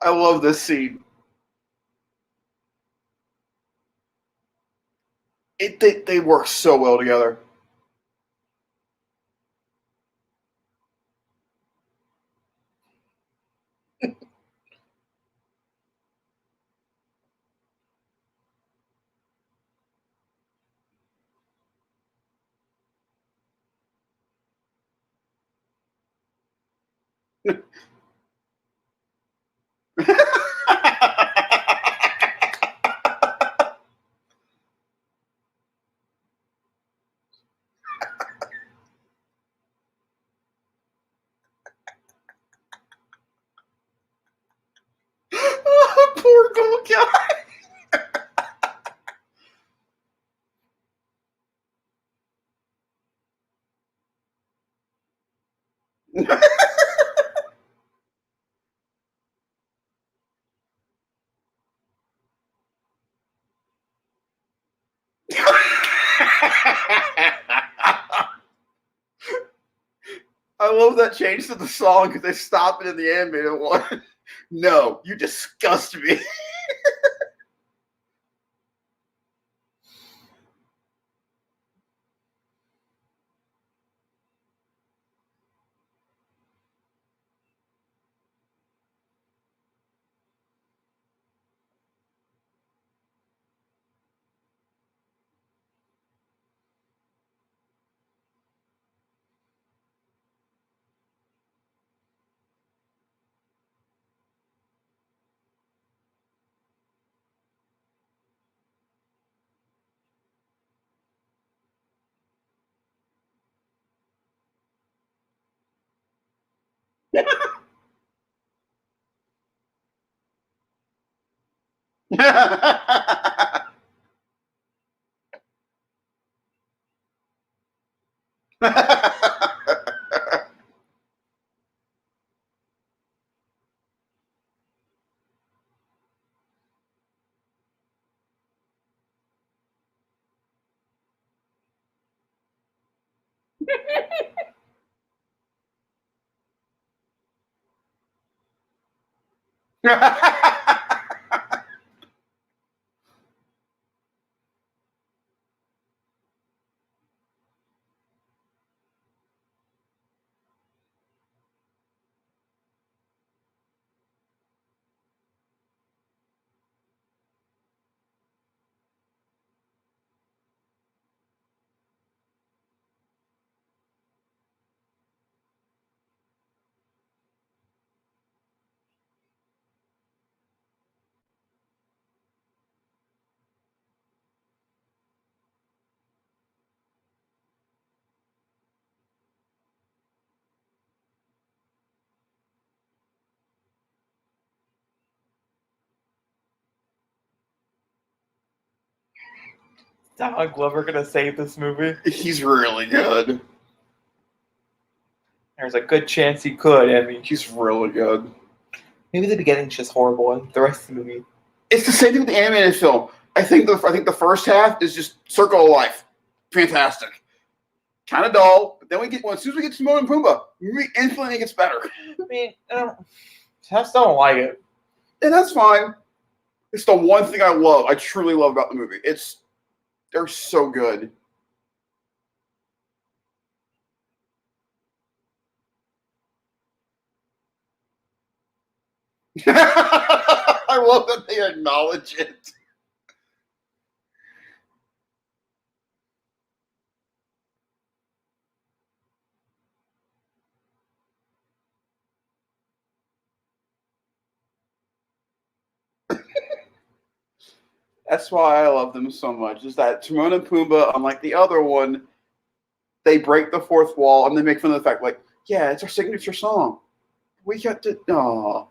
S2: I love this scene. They work so well together. Poor little guy. I love that change to the song because they stopped it in the animated one. No, you disgust me.
S1: Donald Glover gonna save this movie?
S2: He's really good.
S1: There's a good chance he could. I mean,
S2: He's really good.
S1: maybe the beginning's just horrible, and the rest of the movie.
S2: It's the same thing with the animated film. I think the first half is just Circle of Life, fantastic, kind of dull. But then as soon as we get Timon and Pumbaa, instantly it gets better,
S1: I mean, I still don't like it.
S2: and that's fine. It's the one thing I truly love about the movie. They're so good. I love that they acknowledge it. That's why I love them so much. Is that Timon and Pumbaa, unlike the other one, they break the fourth wall and they make fun of the fact, like, yeah, it's our signature song. We got to. Aw.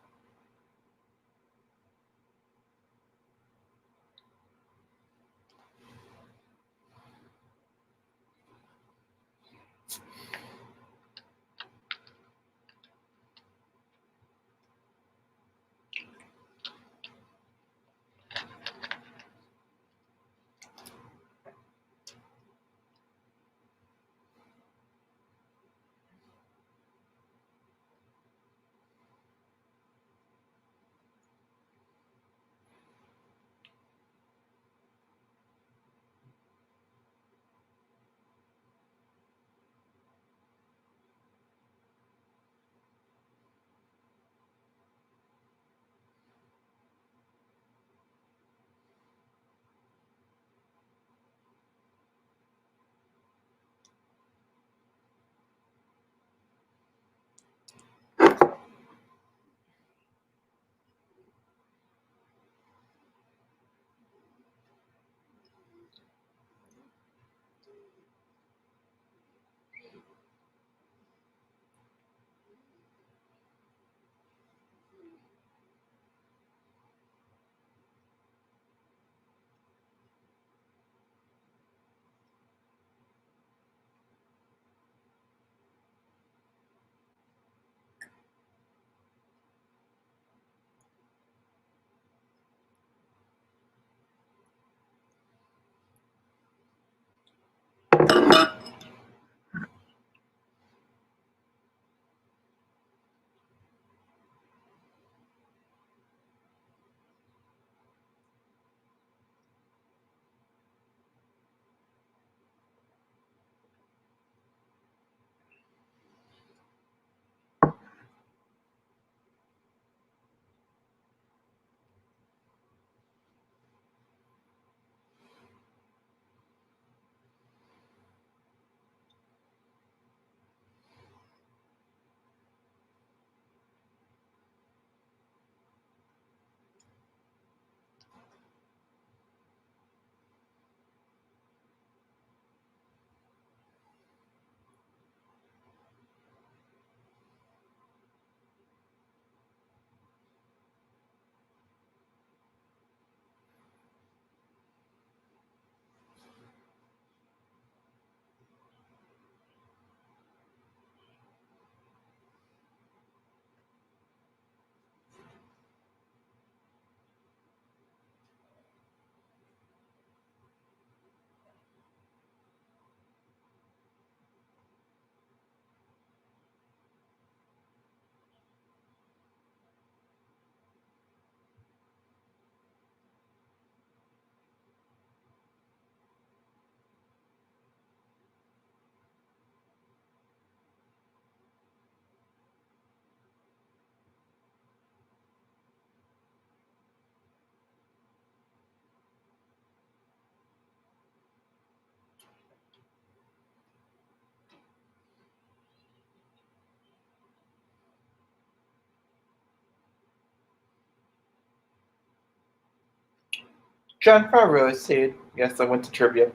S1: John Favreau has stated, yes, I went to trivia,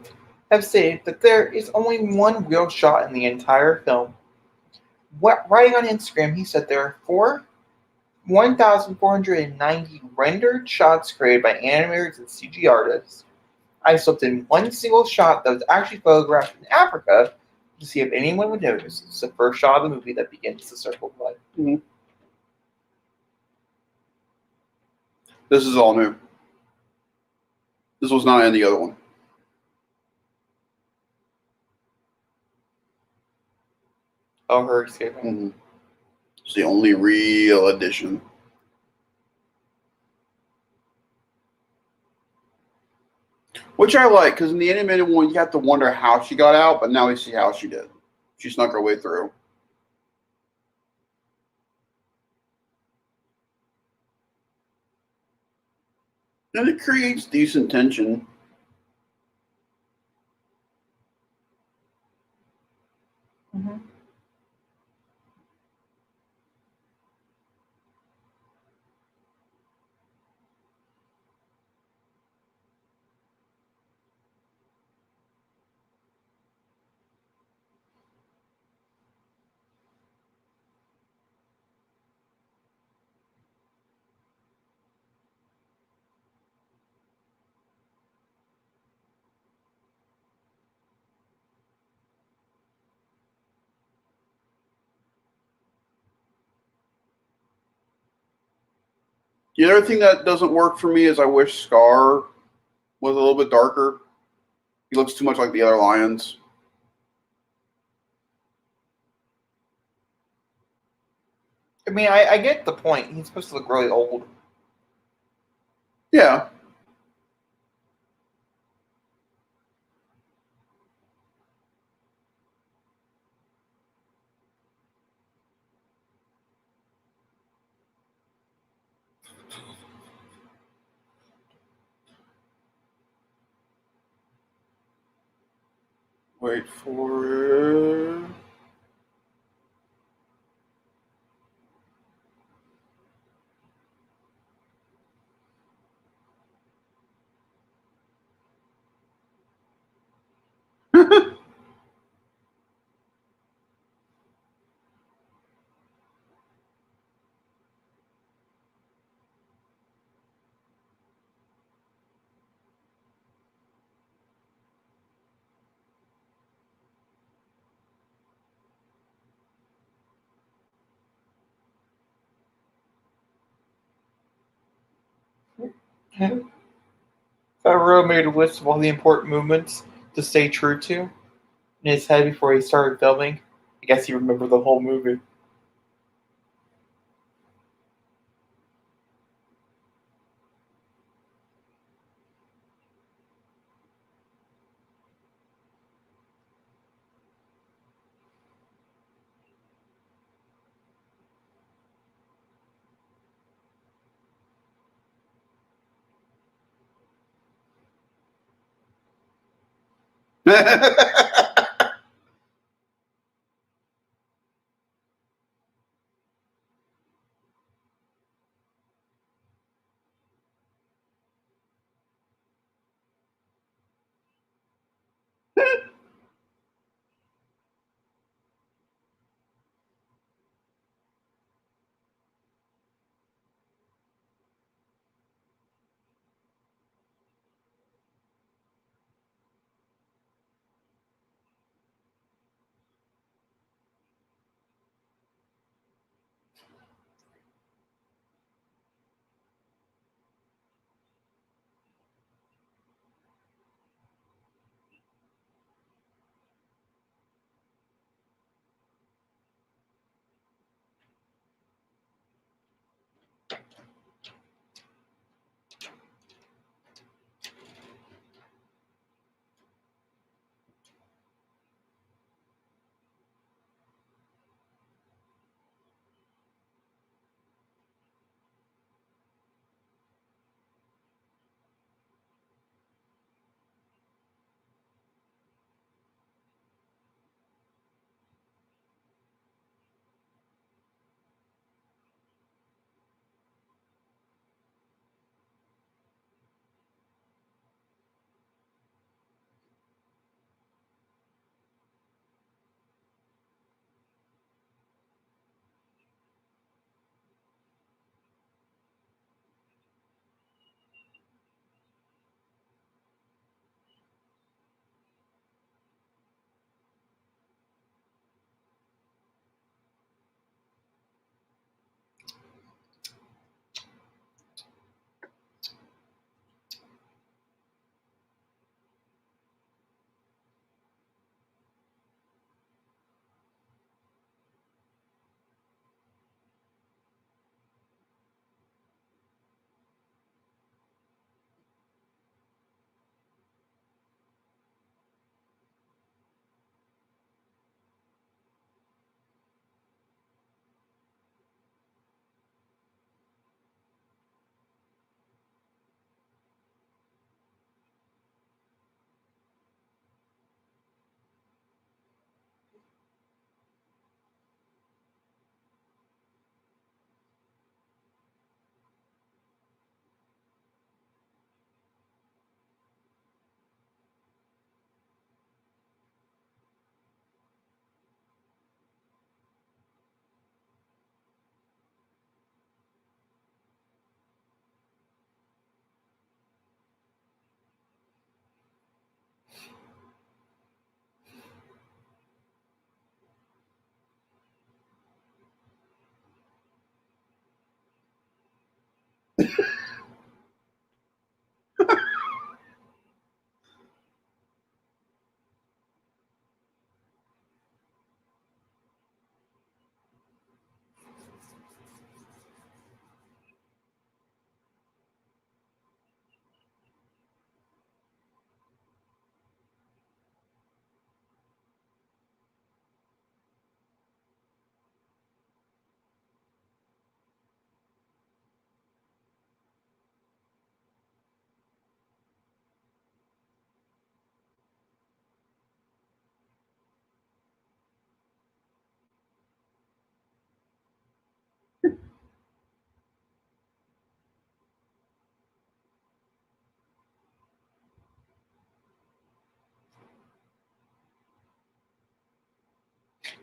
S1: have stated that there is only one real shot in the entire film. Writing on Instagram, he said there are 1,490 rendered shots created by animators and CG artists. I slipped in one single shot that was actually photographed in Africa to see if anyone would notice. It's the first shot of the movie that begins the circle of life.
S2: Mhm. This is all new. This was not in the other one.
S1: Oh, her escaping.
S2: Mm-hmm. It's the only real addition. Which I like, because in the animated one, you have to wonder how she got out, but now we see how she did. She snuck her way through. And it creates decent tension.
S1: Mm-hmm.
S2: The other thing that doesn't work for me is I wish Scar was a little bit darker. He looks too much like the other lions.
S1: I mean, I get the point. He's supposed to look really old.
S2: Yeah. Wait for it.
S1: Favreau made a list of all the important movements to stay true to in his head before he started filming. I guess he remembered the whole movie.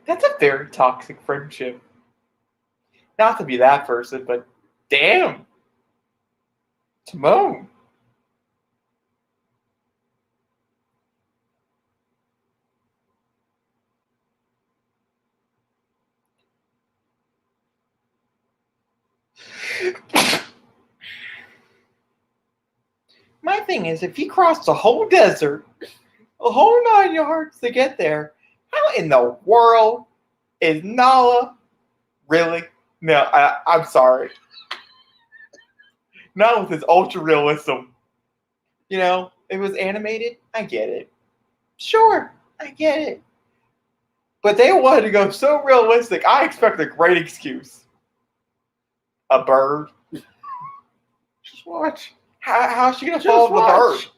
S1: That's a very toxic friendship. Not to be that person, but damn. Timon. My thing is, if he crossed the whole desert, a whole 9 yards to get there, how in the world is Nala really? No, I'm sorry. Not with his ultra realism. You know, if it was animated, I get it. Sure, I get it. But they wanted to go so realistic, I expect a great excuse. A bird.
S2: Just watch.
S1: How's she gonna
S2: Just
S1: follow the
S2: watch.
S1: bird?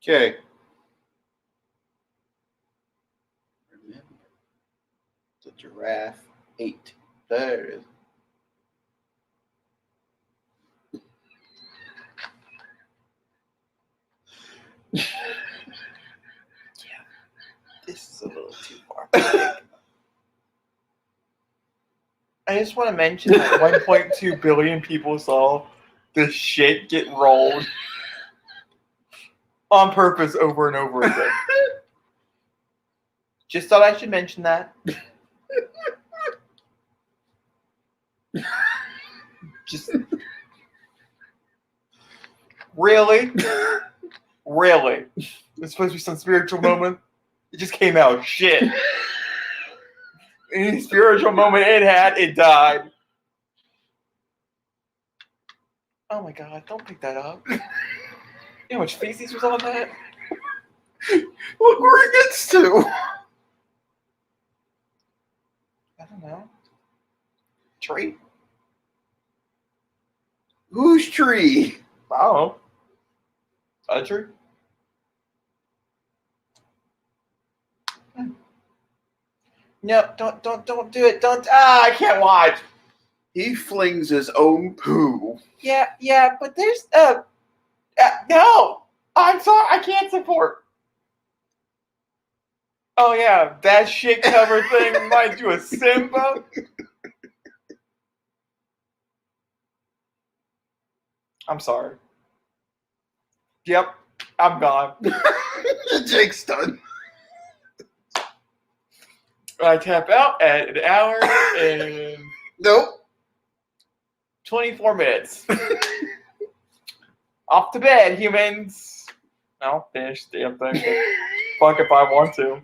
S2: Okay. Remember, the giraffe ate. There it is.
S1: This is a little too far. I just want to mention that 1.2 billion people saw this shit get rolled on purpose over and over again. Just thought I should mention that. Just really? Really? It's supposed to be some spiritual moment? It just came out. Shit. Any spiritual moment it had, it died. Oh my god, don't pick that up. You know how much feces was on that?
S2: Look where it gets to.
S1: I don't know. Tree?
S2: Whose tree?
S1: I don't know. A tree? No, don't do it. Don't. I can't watch.
S2: He flings his own poo.
S1: Yeah, but there's no. I'm sorry, I can't support. Oh yeah, that shit cover thing reminds you of Simba. I'm sorry. Yep, I'm gone.
S2: Jake's done.
S1: I tap out at an hour and
S2: Nope.
S1: 24 minutes. Off to bed, humans. I'll finish the damn thing. Fuck if I want to.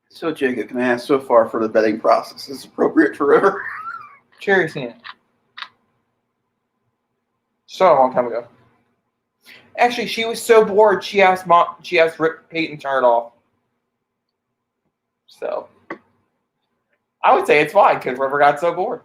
S2: So, Jacob, can I ask so far for the betting process is appropriate for River?
S1: Cherry's hand. So a long time ago. Actually, she was so bored. She asked Rip Peyton to turn it off. So I would say it's fine because River got so bored.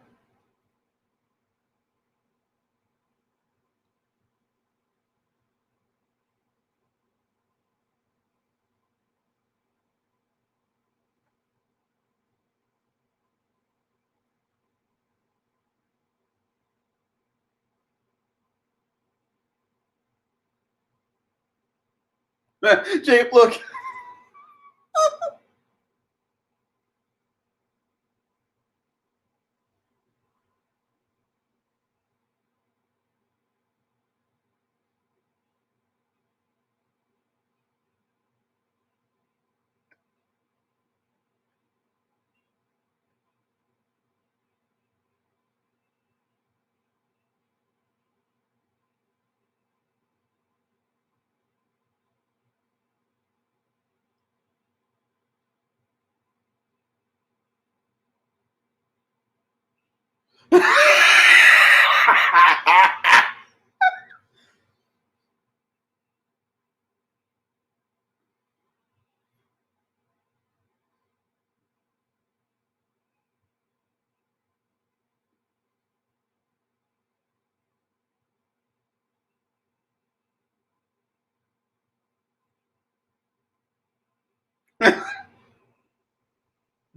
S2: Jake, look.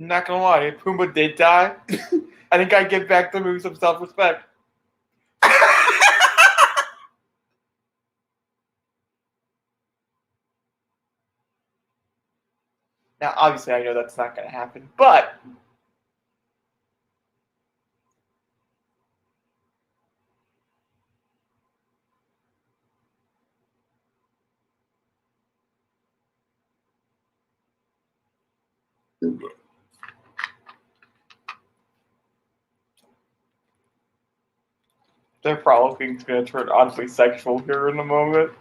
S1: I'm not gonna lie, if Pumbaa did die, I think I'd give back the movie some self-respect. Now, obviously, I know that's not gonna happen, but their frolicking is gonna turn oddly sexual here in a moment.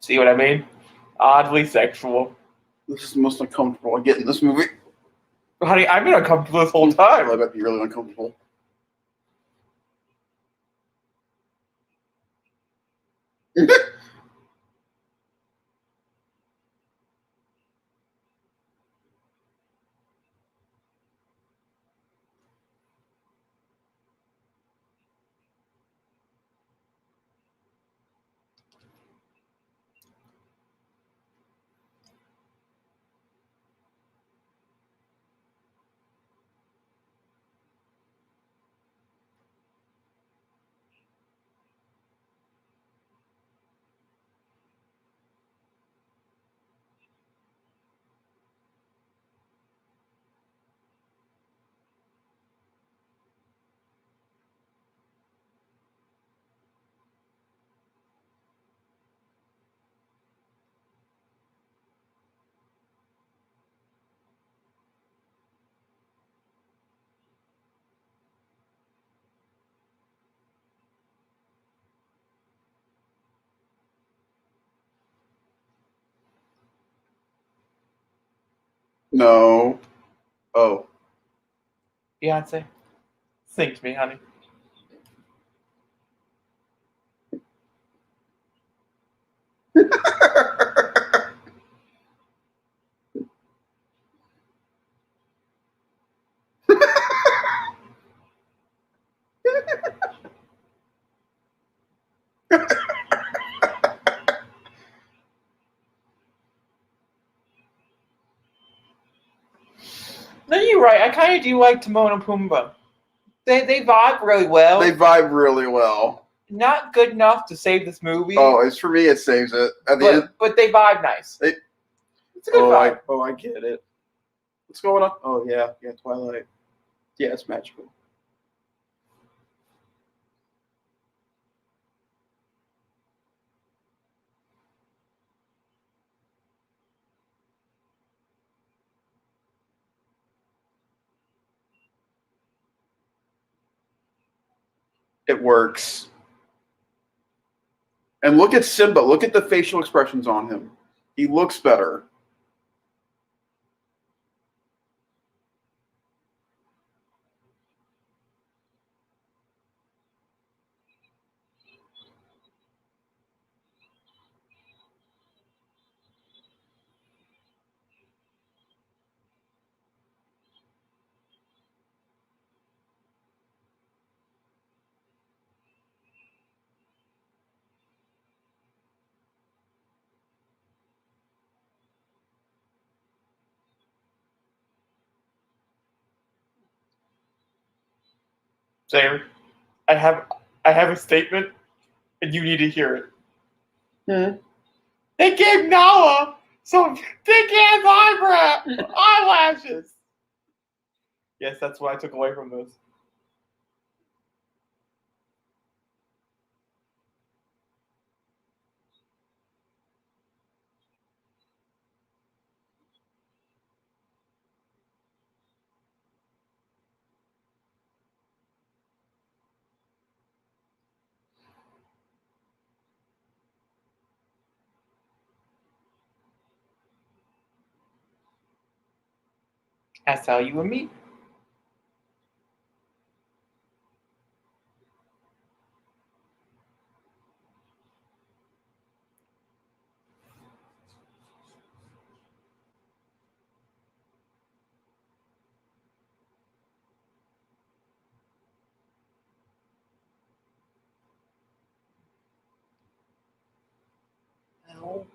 S1: See what I mean? Oddly sexual.
S2: This is the most uncomfortable I get in this movie.
S1: Honey, I've been uncomfortable this whole time.
S2: I might be really uncomfortable. No. Oh.
S1: Beyonce, sing to me, honey. No, you're right. I kind of do like Timon and Pumbaa. They vibe really well.
S2: They vibe really well.
S1: Not good enough to save this movie.
S2: Oh, it's for me. It saves it. At the end,
S1: but they vibe nice. It's a good vibe.
S2: I get it. What's going on? Oh yeah, Twilight. Yeah, it's magical. It works. And look at Simba. Look at the facial expressions on him. He looks better.
S1: James, I have a statement, and you need to hear it.
S2: Hmm.
S1: They gave Nala some thick-ass eyelashes. Yes, that's what I took away from this. That's how you and me. No.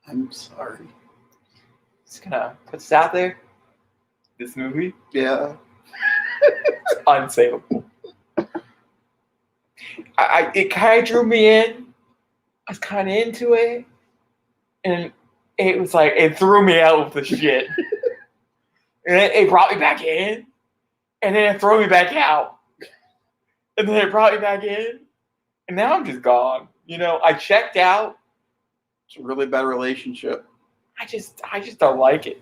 S2: I'm sorry.
S1: Just gonna put this out there. This movie,
S2: Yeah.
S1: unsavable. It kind of drew me in. I was kind of into it, and it was like it threw me out with the shit, and it brought me back in, and then it threw me back out, and then it brought me back in, and now I'm just gone. You know, I checked out.
S2: It's a really bad relationship.
S1: I just don't like it.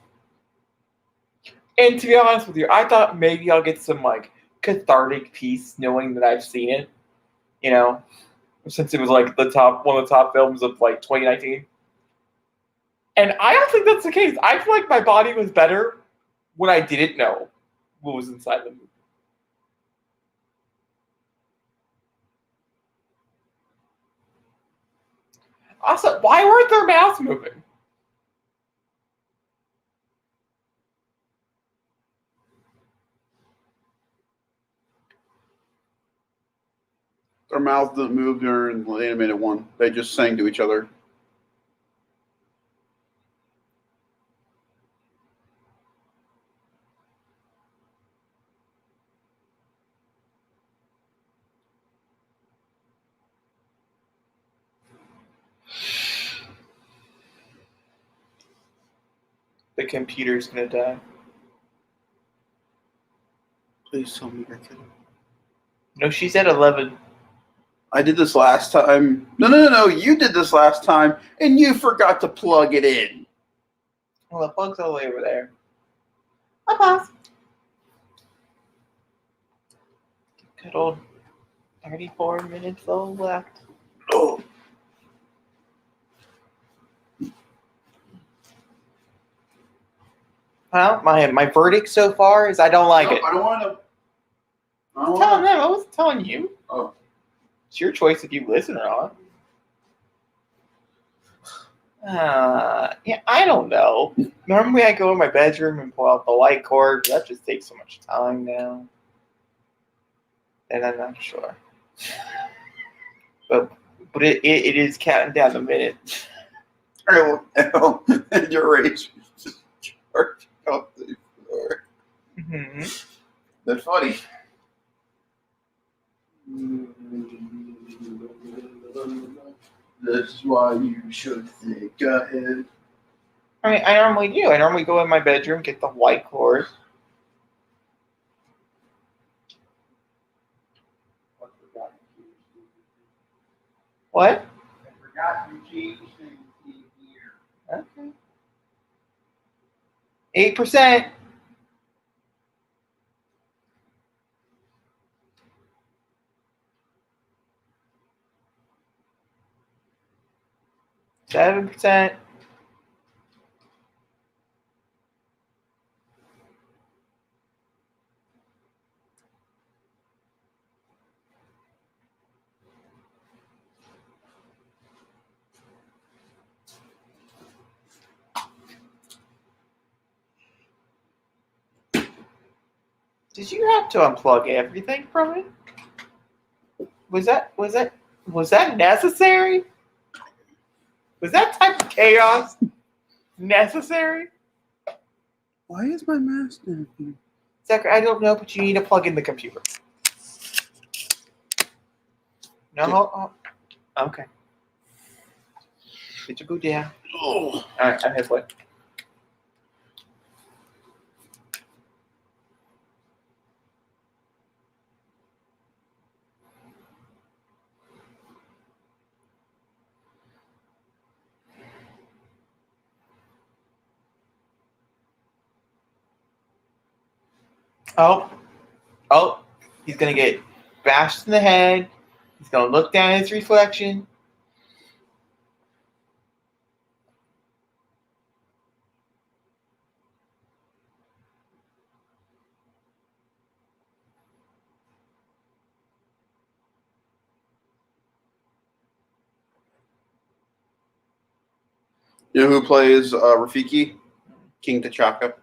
S1: And to be honest with you, I thought maybe I'll get some like cathartic peace knowing that I've seen it. You know, since it was like one of the top films of like 2019. And I don't think that's the case. I feel like my body was better when I didn't know what was inside the movie. Also, why weren't their mouths moving?
S2: Their mouths didn't move during the animated one. They just sang to each other.
S1: The computer's gonna die.
S2: Please tell me you're kidding.
S1: No, she's at 11.
S2: I did this last time. No. You did this last time, and you forgot to plug it in.
S1: Well, the plug's all the way over there. I'll pause. Good old 34 minutes left.
S2: Oh.
S1: Well, my verdict so far is I don't like it.
S2: I don't want to. I don't
S1: Telling
S2: want
S1: them, I wasn't telling you.
S2: to. Oh.
S1: It's your choice if you listen or not. Yeah, I don't know. Normally I go in my bedroom and pull out the light cord. That just takes so much time now. And I'm not sure. But it is counting down the minutes.
S2: All right, well, your age. Charge off the floor.
S1: Mm-hmm.
S2: That's funny. This is why you should think ahead.
S1: I mean, I normally do. I normally go in my bedroom, get the light cord. What?
S2: I forgot you changed things here.
S1: Okay. 8%. $7%. Did you have to unplug everything from it? Was that necessary? Was that type of chaos necessary?
S2: Why is my mask down here?
S1: Is Zachary, I don't know, but you need to plug in the computer. No? Oh, okay. Get your boot down.
S2: Oh.
S1: Alright, I'm halfway. Oh, he's gonna get bashed in the head. He's gonna look down at his reflection.
S2: You know who plays Rafiki? King T'Chaka.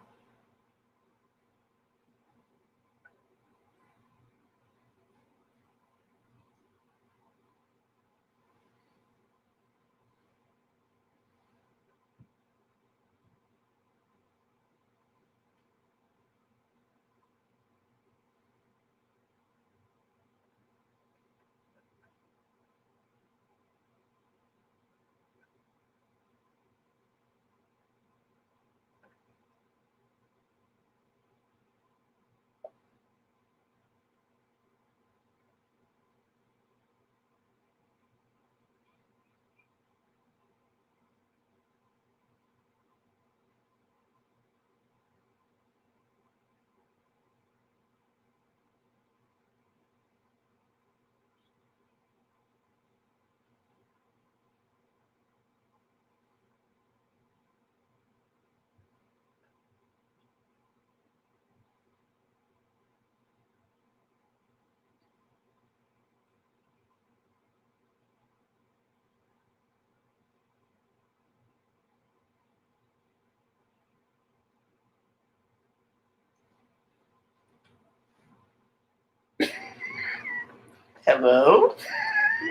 S1: Hello?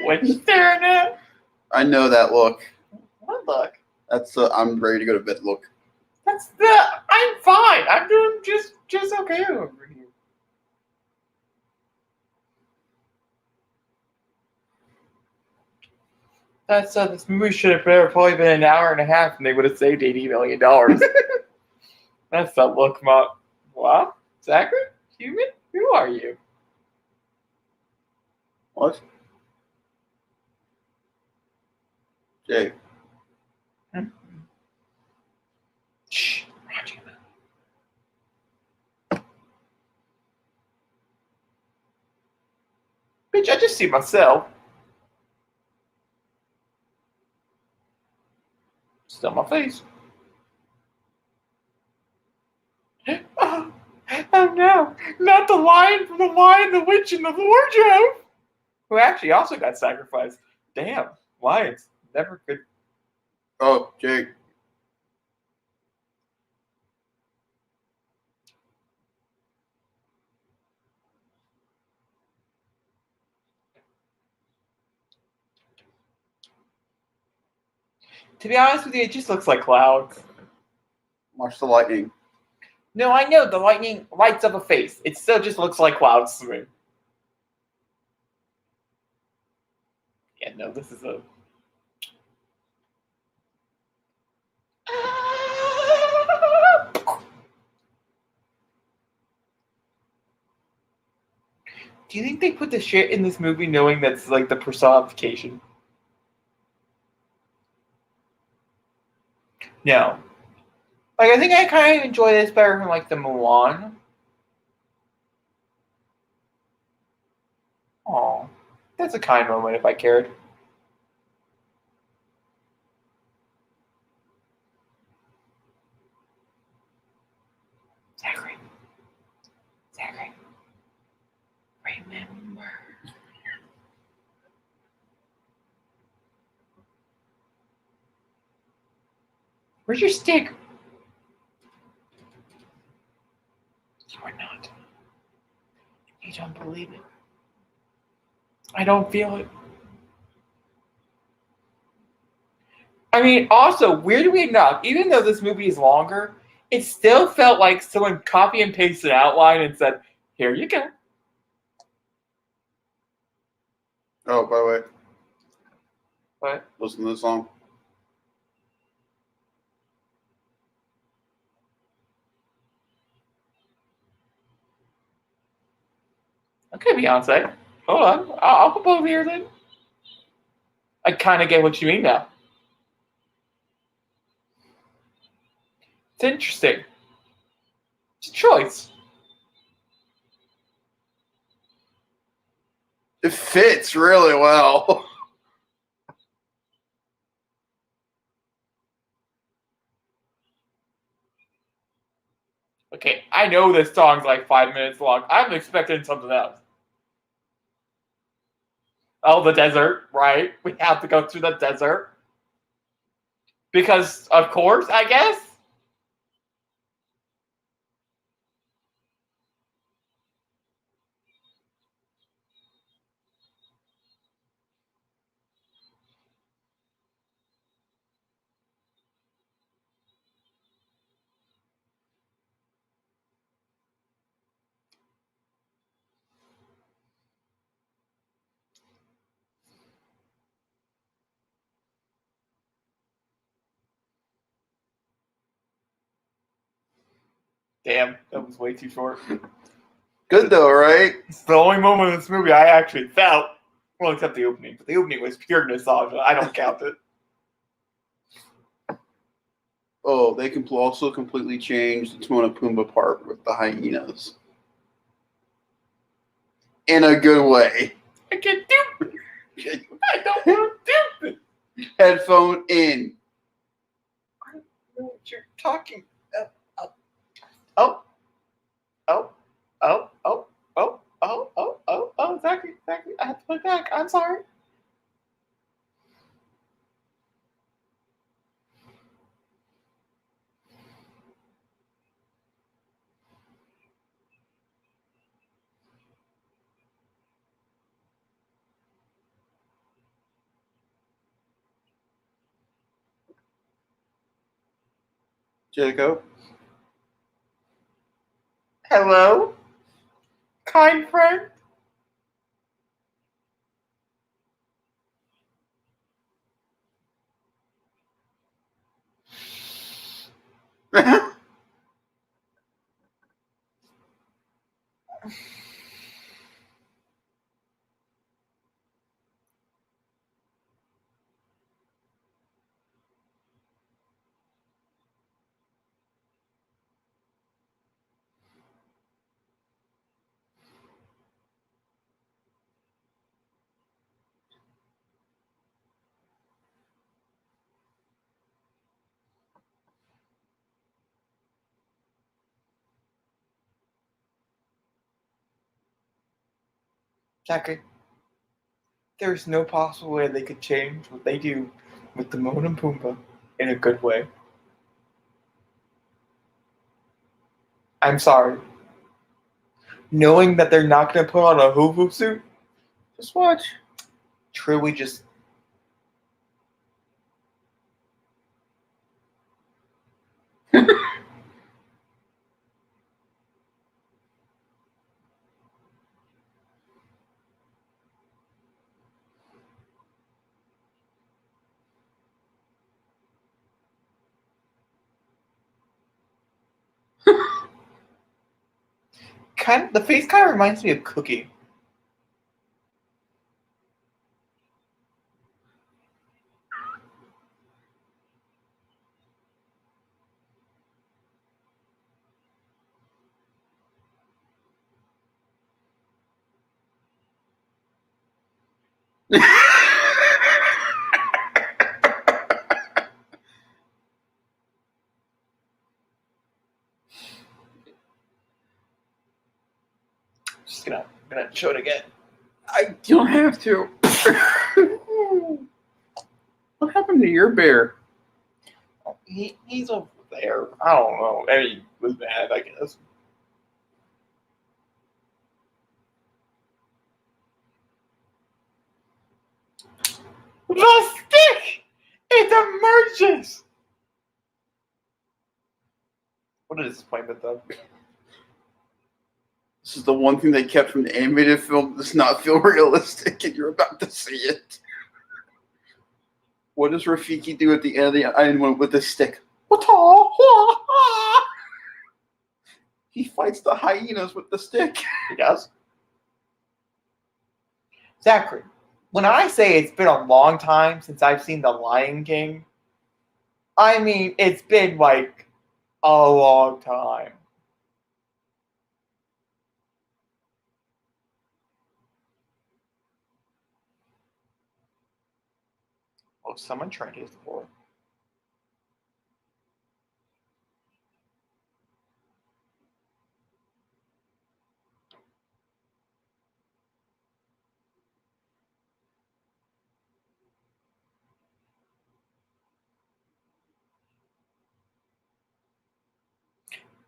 S1: What you staring at?
S2: I know that look.
S1: What look?
S2: That's I'm ready to go to bed look.
S1: I'm fine. I'm doing just okay over here. This movie should have probably been an hour and a half, and they would have saved $80 million. That's that look, What? Zachary? Human? Who are you?
S2: What? Jay.
S1: Shh. Roger. Bitch, I just see myself. Still my face. Oh, oh no, not the lion from The Lion, the Witch, and the Wardrobe. Who actually also got sacrificed. Damn, lions never could.
S2: Oh, Jake.
S1: To be honest with you, it just looks like clouds.
S2: Watch the lightning.
S1: No, I know the lightning lights up a face. It still just looks like clouds to me. Yeah, no, this is a. Do you think they put the shit in this movie knowing that's like the personification? No. Like, I think I kind of enjoy this better than like the Mulan. Oh, that's a kind moment if I cared. Zachary. Remember. Where's your stick? You are not. You don't believe it. I don't feel it. I mean, also, weirdly enough, even though this movie is longer, It still felt like someone copy and pasted an outline and said, "Here you go."
S2: Oh, by the way,
S1: What?
S2: listen to the song.
S1: Okay, Beyonce. Hold on. I'll put both ears in. I kind of get what you mean now. It's interesting. It's a choice.
S2: It fits really well.
S1: Okay, I know this song's like 5 minutes long. I'm expecting something else. Oh, the desert, right? We have to go through the desert. Because, of course, I guess. Damn, that was way too short.
S2: Good though, right?
S1: It's the only moment in this movie I actually felt. Well, except the opening. But the opening was pure nostalgia. I don't count it.
S2: Oh, they can also completely change the Timon and Pumbaa part with the hyenas. In a good way.
S1: I can't do it. I don't want to do it.
S2: Headphone in.
S1: I don't know what you're talking about. Oh. Oh. Oh. Oh. Oh. Oh. Oh. Oh. Oh. Exactly. Exactly. I have to put it back. I'm sorry.
S2: Jacob.
S1: Hello? Kind friend? Jackie, there's no possible way they could change what they do with Timon and Pumbaa in a good way. I'm sorry. Knowing that they're not going to put on a hoo-hoo suit,
S2: Just watch.
S1: truly just... the face kind of reminds me of Cookie. Just gonna show it again.
S2: I don't have to. What happened to your bear?
S1: He's over there. I don't know. Maybe he was mad, I guess. The stick! It emerges! What a disappointment, though.
S2: This is the one thing they kept from the animated film that does not feel realistic, and you're about to see it. What does Rafiki do at the end of the Iron one with the stick? He fights the hyenas with the stick.
S1: He does. Zachary, when I say it's been a long time since I've seen The Lion King, I mean, it's been like a long time. Oh, someone tried his before.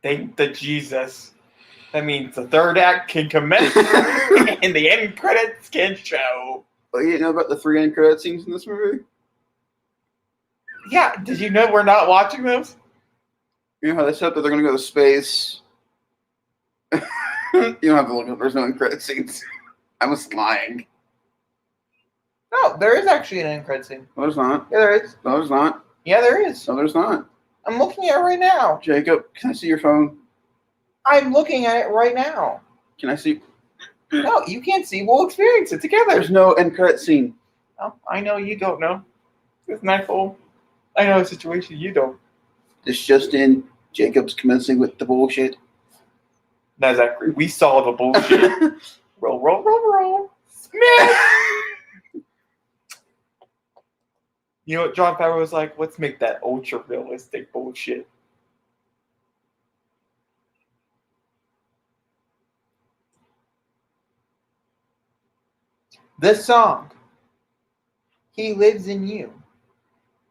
S1: Thank the Jesus. That means the third act can commence and the end credits can show.
S2: Oh, you know about the 3 end credit scenes in this movie?
S1: Yeah, did you know we're not watching those?
S2: You know how they said that they're going to go to space? You don't have to look up. There's no end credit scenes. I was lying.
S1: No, there is actually an end credit scene.
S2: No, there's not.
S1: Yeah, there is.
S2: No, there's not.
S1: Yeah, there is.
S2: No, there's not.
S1: I'm looking at it right now.
S2: Jacob, can I see your phone?
S1: I'm looking at it right now.
S2: Can I see?
S1: No, you can't see. We'll experience it together.
S2: There's no end credit scene.
S1: Oh, I know you don't know. Isn't that cool? I know a situation you don't.
S2: This just in. Jacob's commencing with the bullshit.
S1: No, Zachary, we saw the bullshit. Roll, roll, roll, roll. Smith! You know what John Favreau was like? Let's make that ultra realistic bullshit. This song, He Lives in You,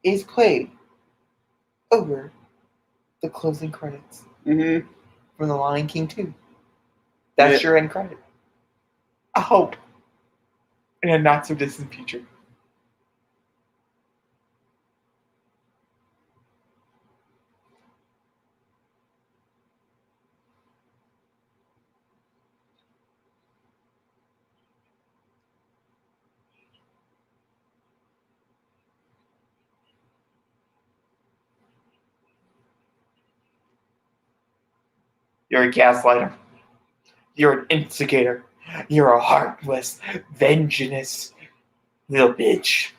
S1: is played over the closing credits
S2: Mm-hmm.
S1: from The Lion King 2. That's your end credit. I hope. In a not so distant future. You're a gaslighter. You're an instigator. You're a heartless, vengeance little bitch.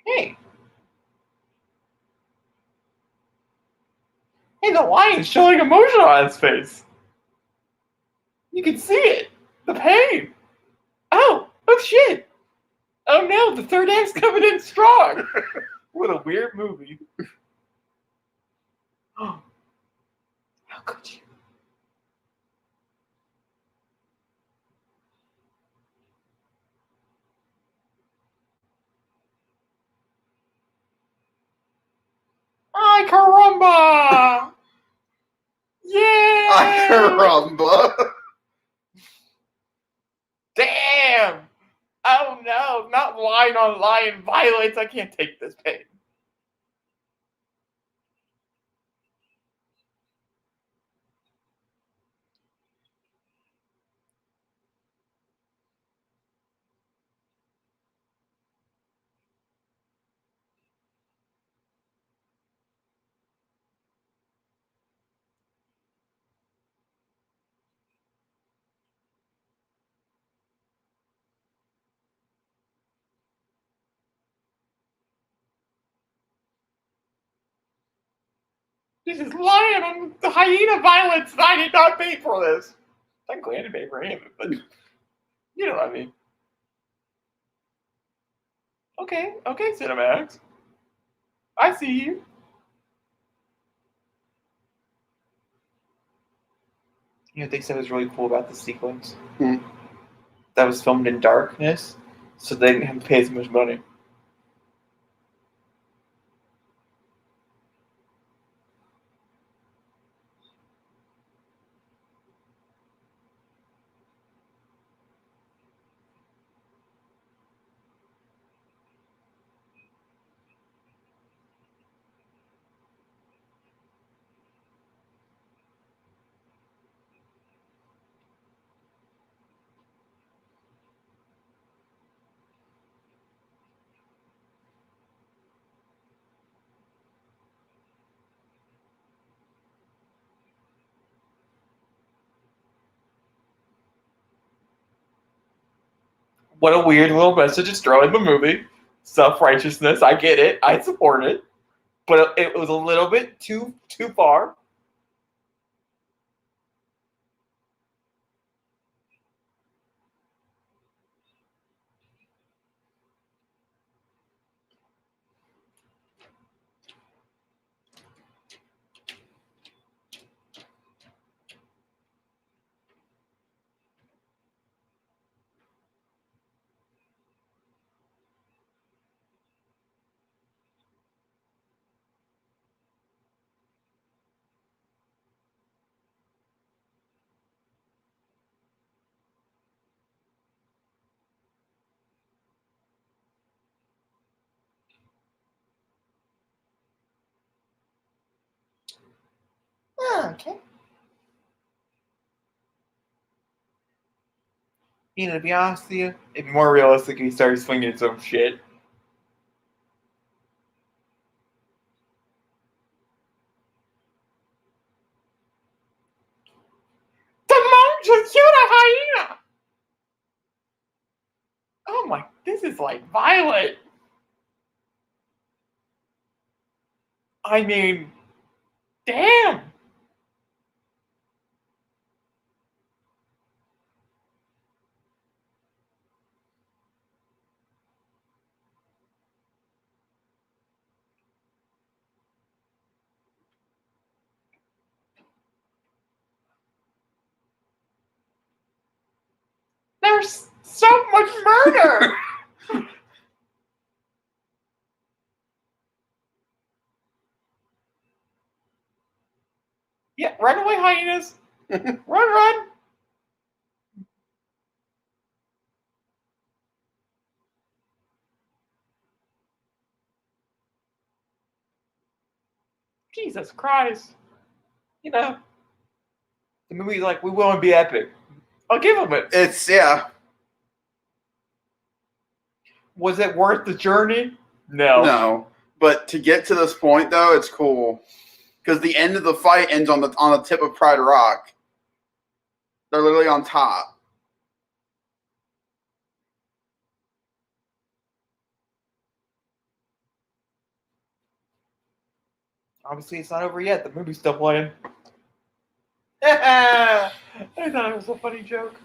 S1: Hey. Hey, the lion's showing emotion on his face. You can see it. The pain. Oh shit. Oh no, the third act's coming in strong. What a weird movie. How could you? Ay caramba! Yeah!
S2: Caramba.
S1: Damn! Oh no, not line on line violence. I can't take this pain. This is lying on the hyena violence, and I did not pay for this. Technically, I didn't pay for any of it, but you know what I mean. Okay, Cinemax. I see you. You know, they said was really cool about the sequence.
S2: Hmm.
S1: That was filmed in darkness, so they didn't have to pay as much money. What a weird little message to throw in the movie. Self-righteousness, I get it. I support it. But it was a little bit too far. Okay. You know, to be honest with you, it'd be more realistic if he started swinging his own shit. The monk should shoot a hyena! Oh my, this is like violent. I mean, damn. There's so much murder. Yeah, run away, hyenas. Run. Jesus Christ. You know, the movie's like, we want to be epic. I'll give them it.
S2: It's, yeah.
S1: Was it worth the journey? No.
S2: No. But to get to this point, though, it's cool. Because the end of the fight ends on the tip of Pride Rock. They're literally on top.
S1: Obviously, it's not over yet. The movie's still playing. I thought it was a funny joke.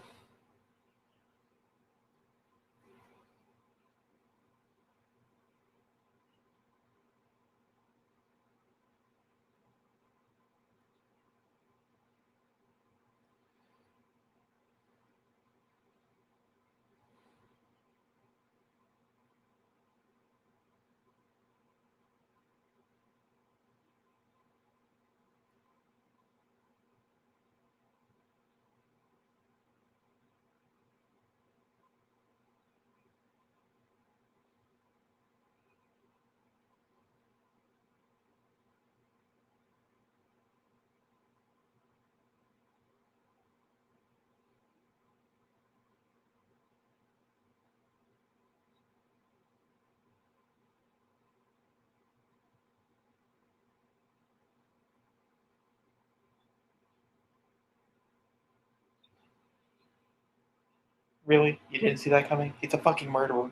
S1: Really? You didn't see that coming? It's a fucking murderer.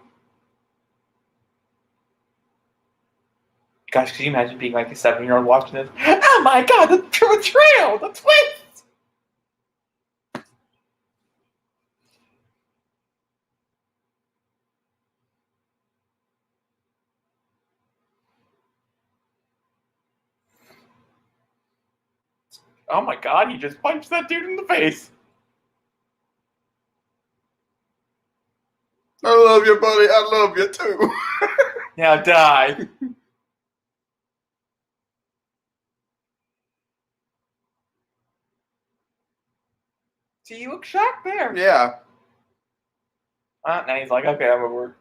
S1: Gosh, could you imagine being like a 7-year-old watching this? Oh my god, the betrayal! The twist! Oh my god, he just punched that dude in the face.
S2: I love you, buddy. I love you too.
S1: Now die. See, you look shocked there.
S2: Yeah.
S1: Now he's like, okay, I'm over.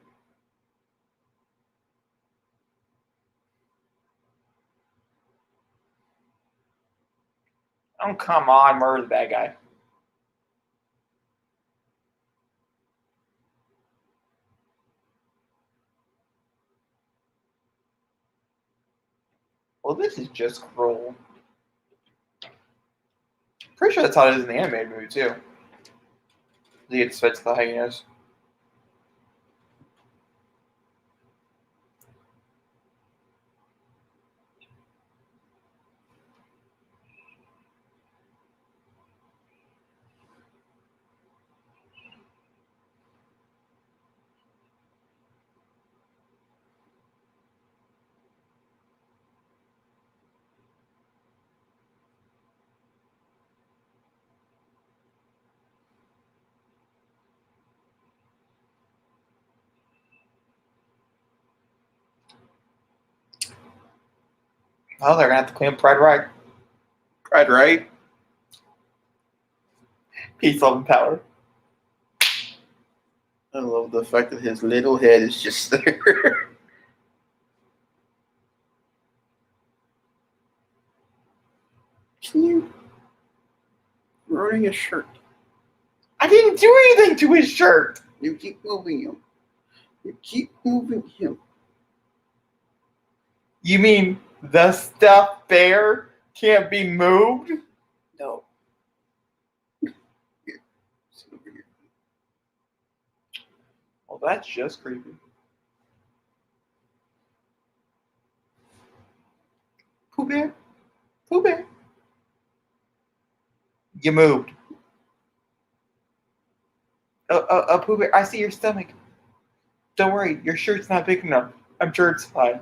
S1: Oh, come on, murder the bad guy. Well, this is just cruel. Pretty sure that's how it is in the animated movie, too. He gets fed to the hyenas. Oh, they're gonna have to clean up Pride Right.
S2: Pride Right.
S1: Peace, love, and power.
S2: I love the fact that his little head is just there. Can you? Ruining his shirt.
S1: I didn't do anything to his shirt.
S2: You keep moving him. You keep moving him.
S1: You mean the stuffed bear can't be moved?
S2: No. Here. Sit over here.
S1: Well, that's just creepy. Pooh Bear? Pooh Bear? You moved. Pooh Bear, I see your stomach. Don't worry, your shirt's not big enough. I'm sure it's fine.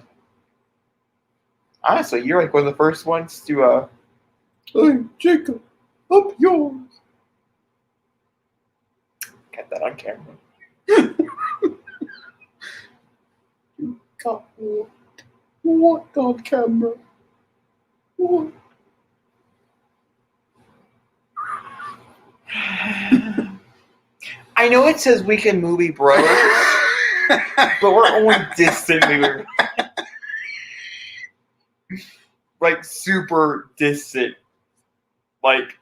S1: Honestly, you're like one of the first ones to,
S2: Hey, Jacob, up yours.
S1: get that on camera.
S2: You got what on camera? What?
S1: I know it says Weekend Movie Bro, but we're only distantly, like, super distant. Like,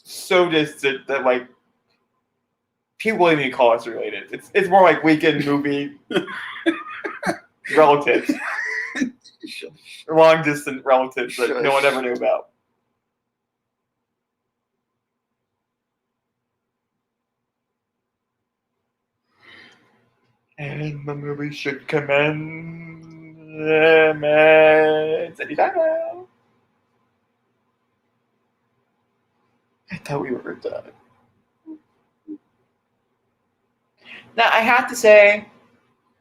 S1: so distant that, like, people wouldn't even call us related. It's more like Weekend Movie relatives. Long distance relatives that no one ever knew about. And the movie should commence anytime now. I thought we were done. Now, I have to say,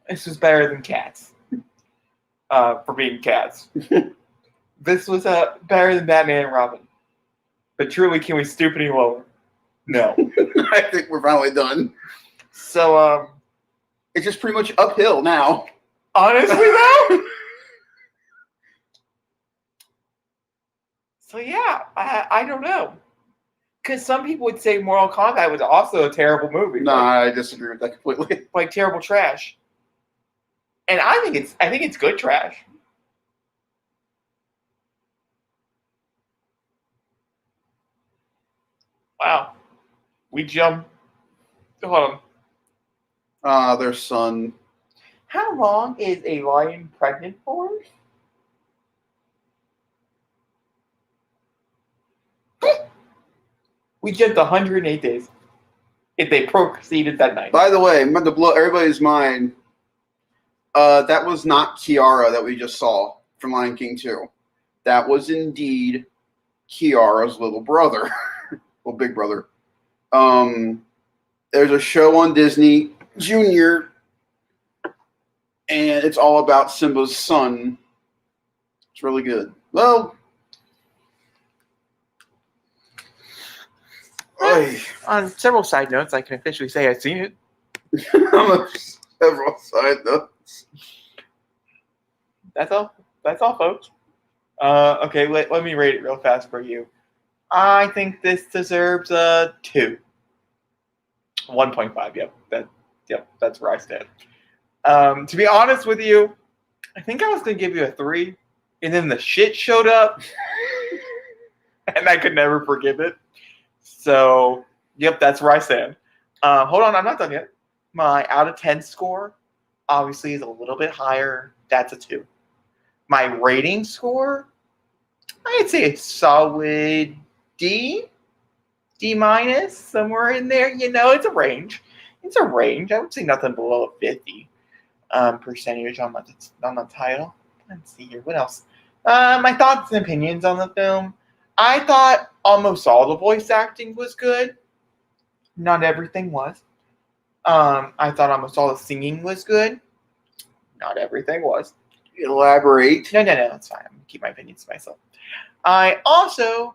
S1: this was better than Cats. For being Cats. This was better than Batman and Robin. But truly, can we stoop any lower? No.
S2: I think we're finally done.
S1: So,
S2: It's just pretty much uphill now.
S1: honestly, though? So, yeah, I don't know. Because some people would say Mortal Kombat was also a terrible movie.
S2: No, I disagree with that completely.
S1: Like terrible trash. And I think it's good trash. Wow. We jumped. Hold on.
S2: Their son.
S1: How long is a lion pregnant for? We jumped 108 days. If they proceeded that night.
S2: By the way, I'm about to blow everybody's mind. That was not Kiara that we just saw from Lion King 2. That was indeed Kiara's little brother. Well, big brother. There's a show on Disney Junior, and it's all about Simba's son. It's really good. Well,
S1: On several side notes, I can officially say I've seen it.
S2: On several side notes.
S1: That's all. That's all, folks. Okay, let me rate it real fast for you. I think this deserves a 2. 1.5. Yep, that's where I stand. To be honest with you, I think I was gonna give you a 3, and then the shit showed up, and I could never forgive it. So, yep, that's where I stand. Hold on, I'm not done yet. My out of 10 score obviously is a little bit higher. That's a 2. My rating score, I'd say it's solid D minus, somewhere in there. It's a range. I would say nothing below a 50 percentage on the title. Let's see here. What else? My thoughts and opinions on the film. I thought almost all the voice acting was good. Not everything was. I thought almost all the singing was good. Not everything was.
S2: Elaborate.
S1: No, it's fine. I'm going to keep my opinions to myself. I also...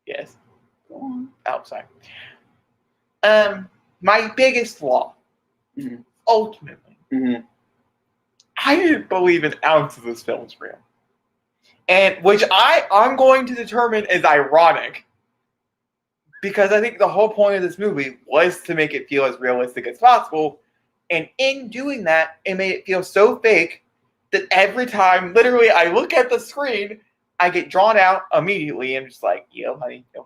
S1: Yes. Go on. Oh, sorry. My biggest flaw, ultimately, I didn't believe an ounce of this film's real. And which I'm going to determine is ironic. Because I think the whole point of this movie was to make it feel as realistic as possible. And in doing that, it made it feel so fake that every time, literally, I look at the screen, I get drawn out immediately and just like, honey, And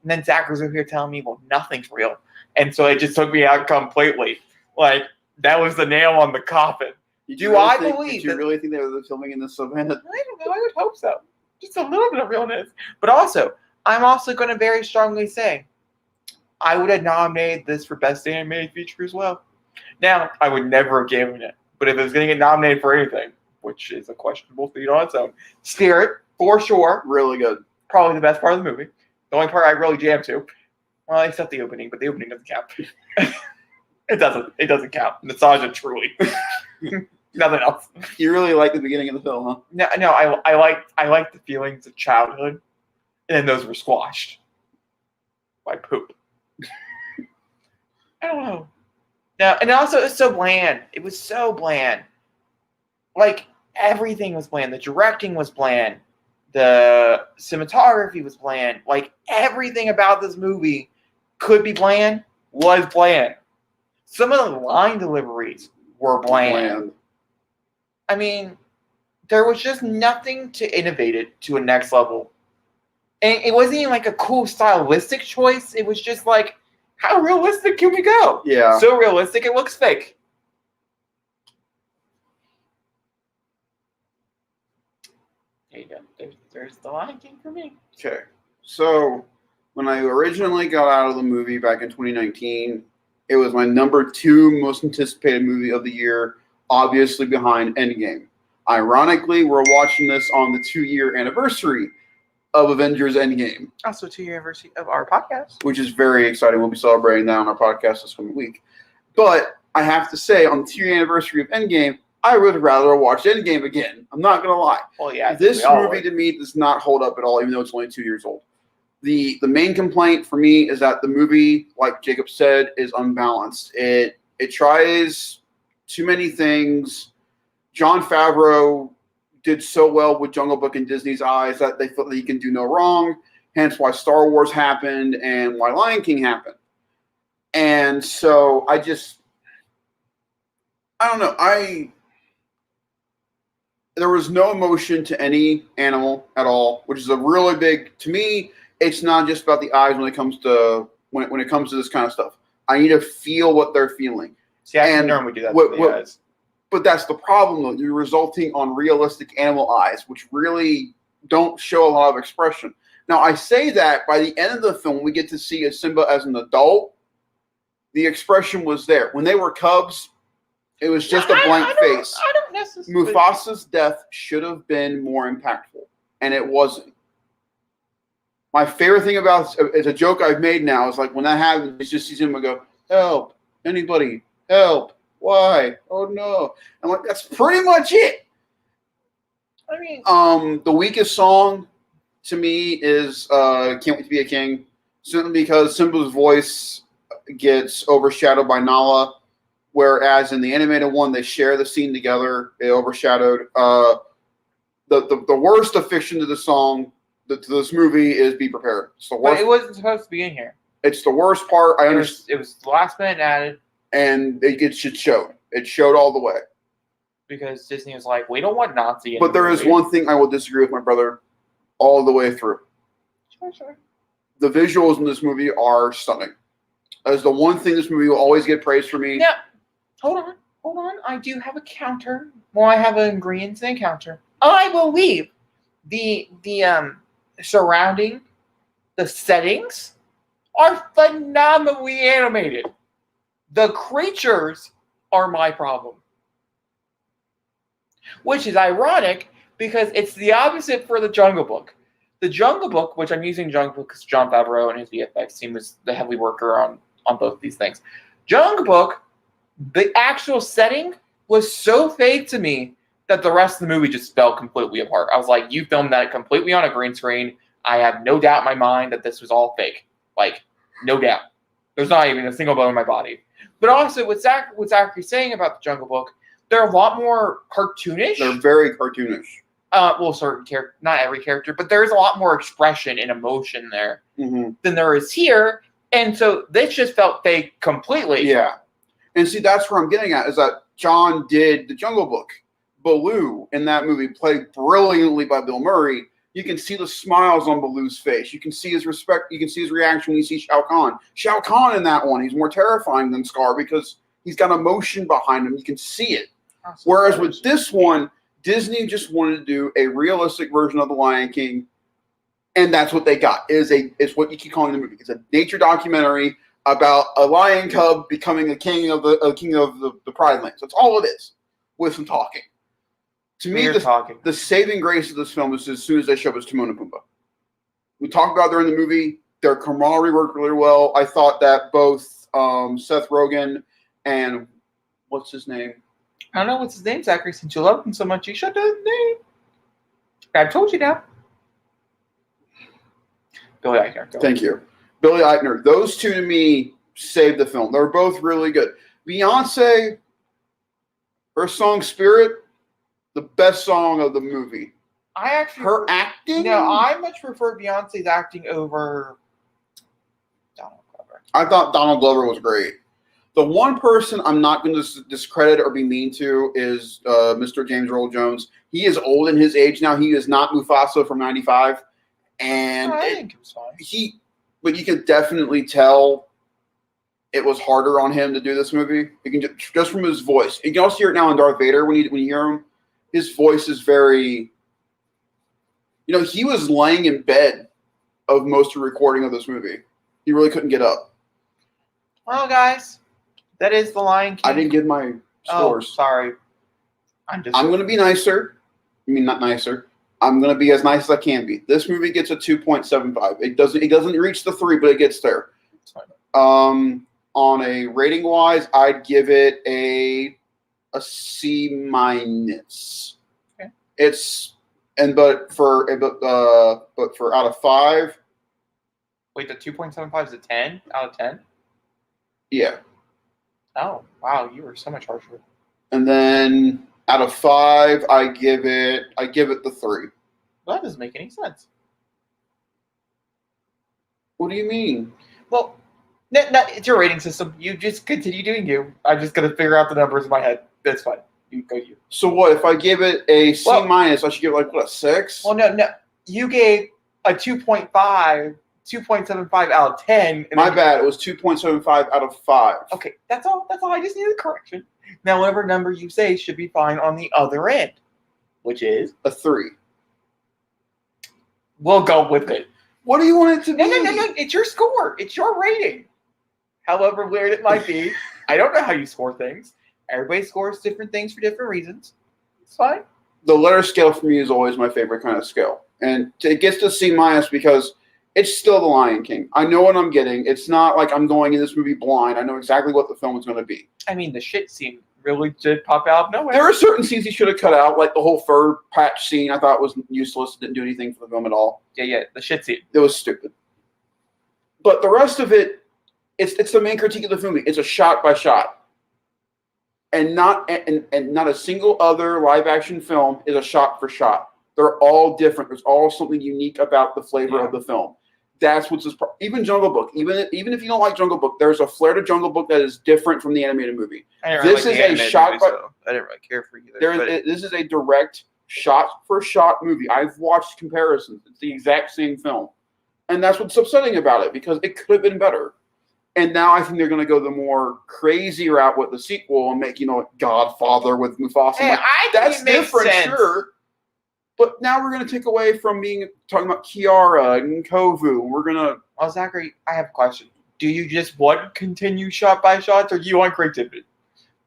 S1: then Zach was over here telling me, well, nothing's real. And so it just took me out completely. Like, that was the nail on the coffin.
S2: Did you really think they were filming in the savannah?
S1: I don't know. I would hope so. Just a little bit of realness. But also, I'm also going to very strongly say, I would have nominated this for Best Animated Feature as well. Now, I would never have given it. But if it was going to get nominated for anything, which is a questionable feat on its own, Spirit, for sure.
S2: Really good.
S1: Probably the best part of the movie. The only part I really jammed to. Well, except the opening, but the opening doesn't count. It doesn't count. Nostalgia, truly. Nothing else.
S2: You really like the beginning of the film, huh?
S1: No. I like the feelings of childhood, and then those were squashed by poop. I don't know. No, and also it was so bland. It was so bland. Like everything was bland. The directing was bland. The cinematography was bland. Like everything about this movie could be bland, was bland. Some of the line deliveries were bland. I mean, there was just nothing to innovate it to a next level. And it wasn't even like a cool stylistic choice. It was just like, how realistic can we go?
S2: Yeah.
S1: So realistic it looks fake. There you go. There's the Lion King for me.
S2: Okay. So, when I originally got out of the movie back in 2019, it was my number 2 most anticipated movie of the year, obviously behind Endgame. Ironically, we're watching this on the 2-year anniversary of Avengers Endgame.
S1: Also 2-year anniversary of our podcast.
S2: Which is very exciting. We'll be celebrating that on our podcast this coming week. But I have to say, on the 2-year anniversary of Endgame, I would rather watch Endgame again. I'm not going to lie.
S1: Well, yeah.
S2: This movie to me does not hold up at all, even though it's only 2 years old. The main complaint for me is that the movie, like Jacob said, is unbalanced. It tries too many things. Jon Favreau did so well with Jungle Book in Disney's eyes that they felt that he can do no wrong, hence why Star Wars happened and why Lion King happened. And so I don't know. There was no emotion to any animal at all, which is a really big, to me, it's not just about the eyes when it comes to this kind of stuff. I need to feel what they're feeling.
S1: See, I can normally do that with the eyes.
S2: But that's the problem, though. You're resulting on realistic animal eyes, which really don't show a lot of expression. Now, I say that by the end of the film, we get to see a Simba as an adult. The expression was there. When they were cubs, it was just a blank face.
S1: I don't necessarily.
S2: Mufasa's death should have been more impactful, and it wasn't. My favorite thing about it's a joke I've made now is like when that happens, it's just see Simba go, "Help! Anybody! Help! Why? Oh no!" I'm like, that's pretty much it.
S1: I mean,
S2: the weakest song to me is Can't Wait to Be a King, simply because Simba's voice gets overshadowed by Nala, whereas in the animated one they share the scene together. It overshadowed. The worst affixation to the song to this movie is Be Prepared. It's the worst.
S1: But it wasn't supposed to be in here.
S2: It's the worst part. I understand.
S1: It was the last minute added.
S2: And it showed. It showed all the way.
S1: Because Disney was like, we don't want Nazi.
S2: But there is one thing I will disagree with my brother all the way through.
S1: Sure.
S2: The visuals in this movie are stunning. That is the one thing this movie will always get praised for me.
S1: Now, hold on. I do have a counter. Well, I have an ingredients and a counter. I believe the surrounding, the settings are phenomenally animated. The creatures are my problem. Which is ironic because it's the opposite for the Jungle Book. The Jungle Book, which I'm using Jungle Book because Jon Favreau and his VFX team was the heavy worker on both these things. Jungle Book, the actual setting was so fake to me that the rest of the movie just fell completely apart. I was like, you filmed that completely on a green screen. I have no doubt in my mind that this was all fake. Like, no doubt. There's not even a single bone in my body. But also, what Zachary's saying about the Jungle Book, they're a lot more cartoonish.
S2: They're very cartoonish.
S1: Well, certain character, not every character, but there's a lot more expression and emotion there than there is here. And so this just felt fake completely.
S2: Yeah. And see, that's where I'm getting at, is that John did the Jungle Book. Baloo in that movie played brilliantly by Bill Murray. You can see the smiles on Baloo's face. You can see his respect. You can see his reaction when you see Shao Kahn. Shao Kahn in that one, he's more terrifying than Scar because he's got emotion behind him. You can see it. Whereas with this one, Disney just wanted to do a realistic version of The Lion King, and that's what they got. It's what you keep calling the movie. It's a nature documentary about a lion cub becoming a king of the Pride Lands. That's all it is, with some talking. To me, the saving grace of this film is as soon as they show us Timon and Pumbaa. We talked about during the movie, their camaraderie worked really well. I thought that both Seth Rogen and what's his name?
S1: I don't know what's his name, Zachary, since you love him so much. You should know his name. I've told you now. Billy Eichner.
S2: Thank you. Billy Eichner. Those two, to me, saved the film. They're both really good. Beyonce, her song Spirit, the best song of the movie. Her acting?
S1: No, I much prefer Beyonce's acting over Donald Glover.
S2: I thought Donald Glover was great. The one person I'm not going to discredit or be mean to is Mr. James Earl Jones. He is old in his age now. He is not Mufasa from '95, and
S1: I think it was fine.
S2: But you can definitely tell it was harder on him to do this movie. You can just from his voice. You can also hear it now in Darth Vader when you hear him. His voice is very. He was laying in bed of most of the recording of this movie. He really couldn't get up.
S1: Well, guys. That is The Lion King.
S2: I didn't give my scores.
S1: Oh, sorry. I'm
S2: going to be nicer. I mean, not nicer. I'm going to be as nice as I can be. This movie gets a 2.75. It doesn't reach the 3, but it gets there. On a rating wise, I'd give it a C minus.
S1: Okay.
S2: But for out of 5.
S1: Wait, the 2.75 is a 10 out of 10?
S2: Yeah.
S1: Oh, wow, you were so much harsher.
S2: And then out of 5, I give it the 3.
S1: Well, that doesn't make any sense.
S2: What do you mean?
S1: Well, it's your rating system. You just continue doing you. I'm just gonna figure out the numbers in my head. That's fine. You go you.
S2: So what if I give it a C minus? I should give it a 6?
S1: Well, no. You gave a 2.75 out of 10.
S2: My bad. It was 2.75 out of 5.
S1: Okay, that's all. I just needed a correction. Now, whatever number you say should be fine on the other end, which is
S2: a 3.
S1: We'll go with it.
S2: What do you want it to be?
S1: No. It's your score. It's your rating. However weird it might be, I don't know how you score things. Everybody scores different things for different reasons. It's fine.
S2: The letter scale for me is always my favorite kind of scale, and it gets to C minus because. It's still The Lion King. I know what I'm getting. It's not like I'm going in this movie blind. I know exactly what the film is going to be.
S1: I mean, the shit scene really did pop out of nowhere.
S2: There are certain scenes he should have cut out, like the whole fur patch scene. I thought was useless. Didn't do anything for the film at all.
S1: Yeah, the shit scene.
S2: It was stupid. But the rest of it, it's the main critique of the movie. It's a shot by shot, and not a single other live action film is a shot for shot. They're all different. There's all something unique about the flavor of the film. That's what's even Jungle Book. Even if you don't like Jungle Book, there's a flair to Jungle Book that is different from the animated movie.
S1: This is a shot. I didn't really care for either.
S2: This is a direct shot for shot movie. I've watched comparisons. It's the exact same film, and that's what's upsetting about it because it could have been better. And now I think they're going to go the more crazy route with the sequel and make Godfather with Mufasa.
S1: Hey,
S2: that's different, sure. But now we're going to take away from talking about Kiara and Kovu. We're going to...
S1: Well, Zachary, I have a question. Do you just want to continue shot by shots, or do you want creativity?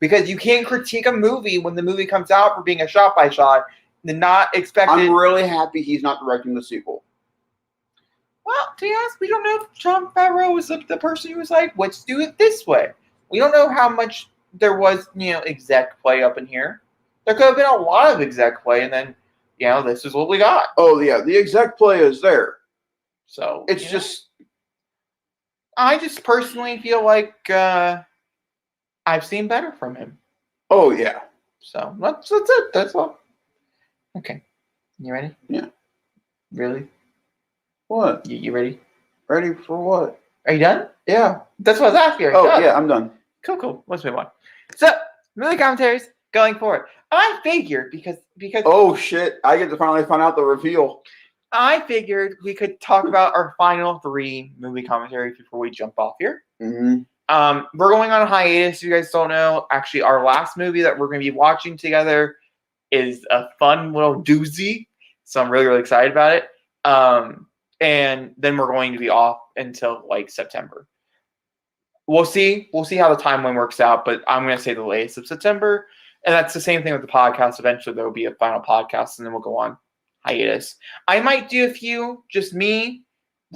S1: Because you can't critique a movie when the movie comes out for being a shot by shot and not expect
S2: I'm really happy he's not directing the sequel.
S1: Well, to be honest, we don't know if Jon Favreau was the person who was like, let's do it this way. We don't know how much there was, exec play up in here. There could have been a lot of exec play, and then... this is what we got.
S2: Oh, yeah. The exec play is there.
S1: So
S2: it's just...
S1: I just personally feel like I've seen better from him.
S2: Oh, yeah.
S1: So that's it. That's all. Okay. You ready?
S2: Yeah.
S1: Really?
S2: What?
S1: You ready?
S2: Ready for what?
S1: Are you done?
S2: Yeah.
S1: That's what I was asking.
S2: Yeah, I'm done.
S1: Cool. Let's move on. So, movie commentaries going forward. I figured because
S2: oh shit, I get to finally find out the reveal.
S1: I figured we could talk about our final 3 movie commentaries before we jump off here.
S2: Mm-hmm.
S1: We're going on a hiatus. You guys don't know. Actually, our last movie that we're going to be watching together is a fun little doozy. So I'm really, really excited about it. And then we're going to be off until like September. We'll see. We'll see how the timeline works out. But I'm going to say the latest of September. And that's the same thing with the podcast. Eventually, there will be a final podcast, and then we'll go on hiatus. I might do a few, just me,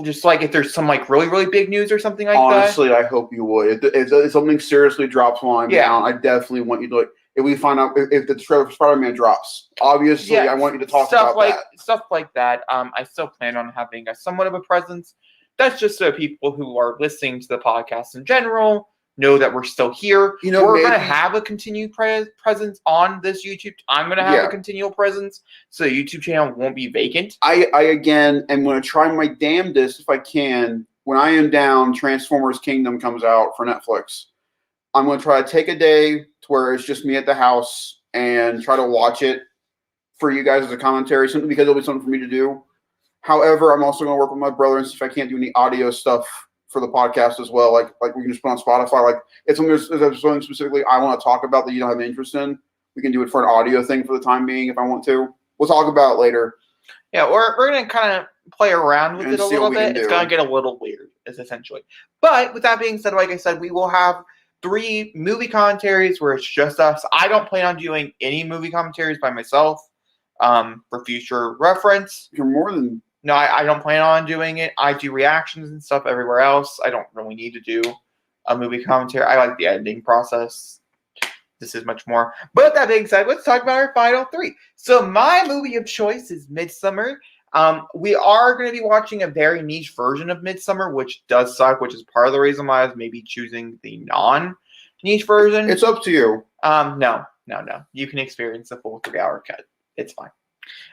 S1: just like if there's some like really, really big news or something like
S2: Honestly, I hope you would. If something seriously drops while I'm down, I definitely want you to like. If we find out if the trailer for Spider-Man drops, obviously, I want you to talk about that.
S1: Stuff like that. I still plan on having somewhat of a presence. That's just so people who are listening to the podcast in general know that we're still here. We're going to have a continued presence on this YouTube. I'm going to have a continual presence, so the YouTube channel won't be vacant.
S2: I again am going to try my damnedest if I can. When I am down, Transformers Kingdom comes out for Netflix. I'm going to try to take a day to where it's just me at the house and try to watch it for you guys as a commentary, simply because it'll be something for me to do. However, I'm also going to work with my brother and see if I can't do any audio stuff for the podcast as well. Like we can just put on Spotify. Like if there's something specifically I want to talk about that you don't have an interest in, we can do it for an audio thing for the time being if I want to. We'll talk about it later.
S1: Yeah, we're going to kind of play around with it a little bit. It's going to get a little weird, is essentially. But with that being said, like I said, we will have 3 movie commentaries where it's just us. I don't plan on doing any movie commentaries by myself for future reference.
S2: You're more than...
S1: No, I don't plan on doing it. I do reactions and stuff everywhere else. I don't really need to do a movie commentary. I like the editing process. This is much more. But that being said, let's talk about our final 3. So my movie of choice is Midsommar. We are going to be watching a very niche version of Midsommar, which does suck, which is part of the reason why I was maybe choosing the non-niche version.
S2: It's up to you.
S1: No. You can experience the full 3-hour cut. It's fine.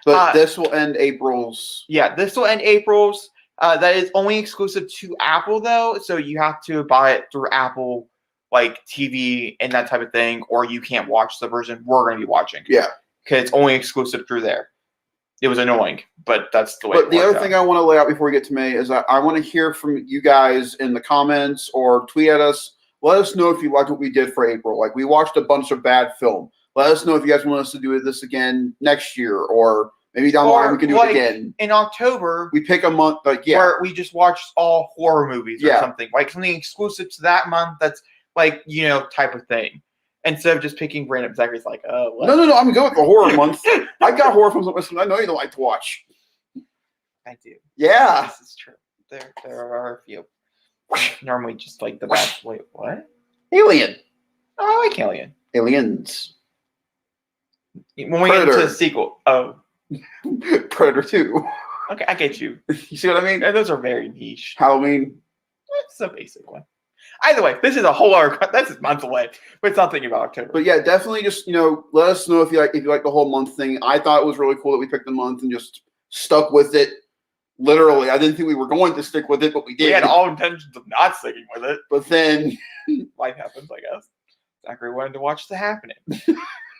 S2: But this will end April's.
S1: Yeah, this will end April's. That is only exclusive to Apple, though. So you have to buy it through Apple, like TV and that type of thing, or you can't watch the version we're going to be watching.
S2: Yeah.
S1: Because it's only exclusive through there. It was annoying, but that's the way.
S2: But the other thing I want to lay out before we get to May is I want to hear from you guys in the comments or tweet at us. Let us know if you liked what we did for April. Like, we watched a bunch of bad film. Let us know if you guys want us to do this again next year, or maybe down the line we can do it again.
S1: In October,
S2: we pick a month,
S1: where we just watched all horror movies or something. Like something exclusive to that month that's like, type of thing. Instead of just picking random. Zachary's like, what?
S2: No, I'm good with the horror month. I got horror films I know you don't like to watch.
S1: I do.
S2: Yeah.
S1: This is true. There are a few. Normally just like the bad. Wait, what?
S2: Alien.
S1: Oh, I like Alien.
S2: Aliens.
S1: When we get into the sequel. Oh.
S2: Predator 2.
S1: Okay, I get you.
S2: You see what I mean?
S1: And those are very niche.
S2: Halloween.
S1: It's a basic one. Either way, this is a whole other. This is months away. But it's not thinking about October.
S2: But yeah, definitely just let us know if you like the whole month thing. I thought it was really cool that we picked the month and just stuck with it. Literally, I didn't think we were going to stick with it, but we did.
S1: We had all intentions of not sticking with it.
S2: But then
S1: life happens, I guess. Zachary wanted to watch The Happening.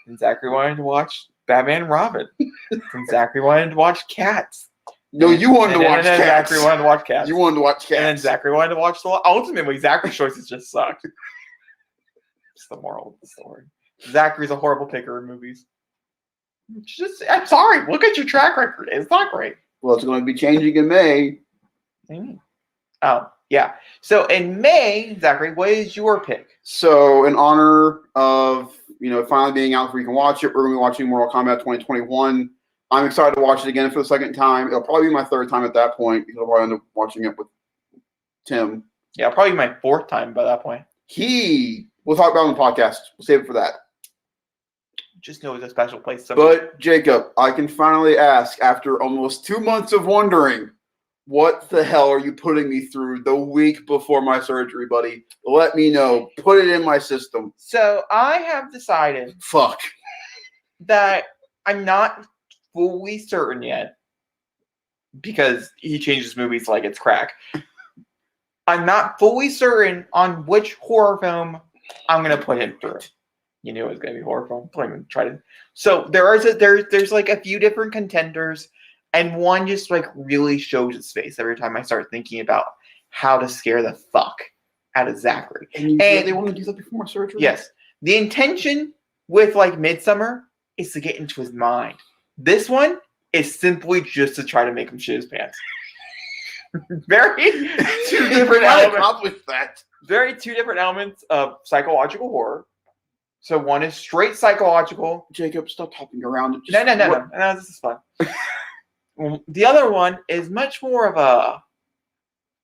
S1: And Zachary wanted to watch Batman and Robin. And Zachary wanted to watch Cats.
S2: No, you wanted to watch Cats.
S1: Zachary wanted to watch Cats.
S2: You wanted to watch Cats.
S1: And then Zachary wanted to watch ultimately, Zachary's choices just sucked. It's the moral of the story. Zachary's a horrible picker in movies. I'm sorry. Look at your track record. It's not great.
S2: Well, it's going to be changing in May.
S1: Oh, yeah. So in May, Zachary, what is your pick?
S2: So in honor of finally being out where you can watch it, we're going to be watching Mortal Kombat 2021. I'm excited to watch it again for the second time. It'll probably be my third time at that point because I'll probably end up watching it with Tim.
S1: Yeah, probably my fourth time by that point.
S2: We'll talk about it on the podcast. We'll save it for that.
S1: Just know it's a special place.
S2: But Jacob, I can finally ask, after almost 2 months of wondering, what the hell are you putting me through the week before my surgery, buddy? Let me know. Put it in my system.
S1: So I have decided that I'm not fully certain yet because he changes movies like it's crack. I'm not fully certain on which horror film I'm going to put him through. You knew it was going to be horror film. So there's like a few different contenders, and one just like really shows its face every time I start thinking about how to scare the fuck out of Zachary.
S2: And they want to do that before my surgery?
S1: Yes. The intention with like Midsummer is to get into his mind. This one is simply just to try to make him shit his pants. Very two different elements. Very two different elements of psychological horror. So one is straight psychological.
S2: Jacob, stop hopping around.
S1: No. This is fun. The other one is much more of a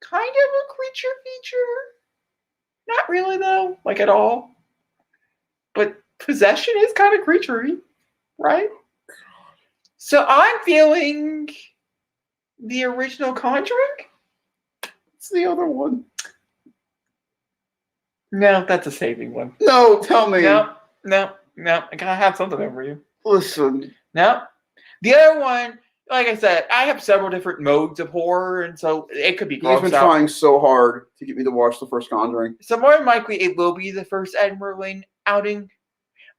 S1: kind of a creature feature. Not really though, like at all. But possession is kind of creaturey, right? So I'm feeling the original Conjuring.
S2: It's the other one.
S1: No, that's a saving one.
S2: No, tell me.
S1: No. I gotta have something over you.
S2: Listen.
S1: No. The other one, like I said, I have several different modes of horror, and so it could be gross.
S2: He's been trying so hard to get me to watch the first Conjuring.
S1: So more than likely, it will be the first Ed Merlin outing.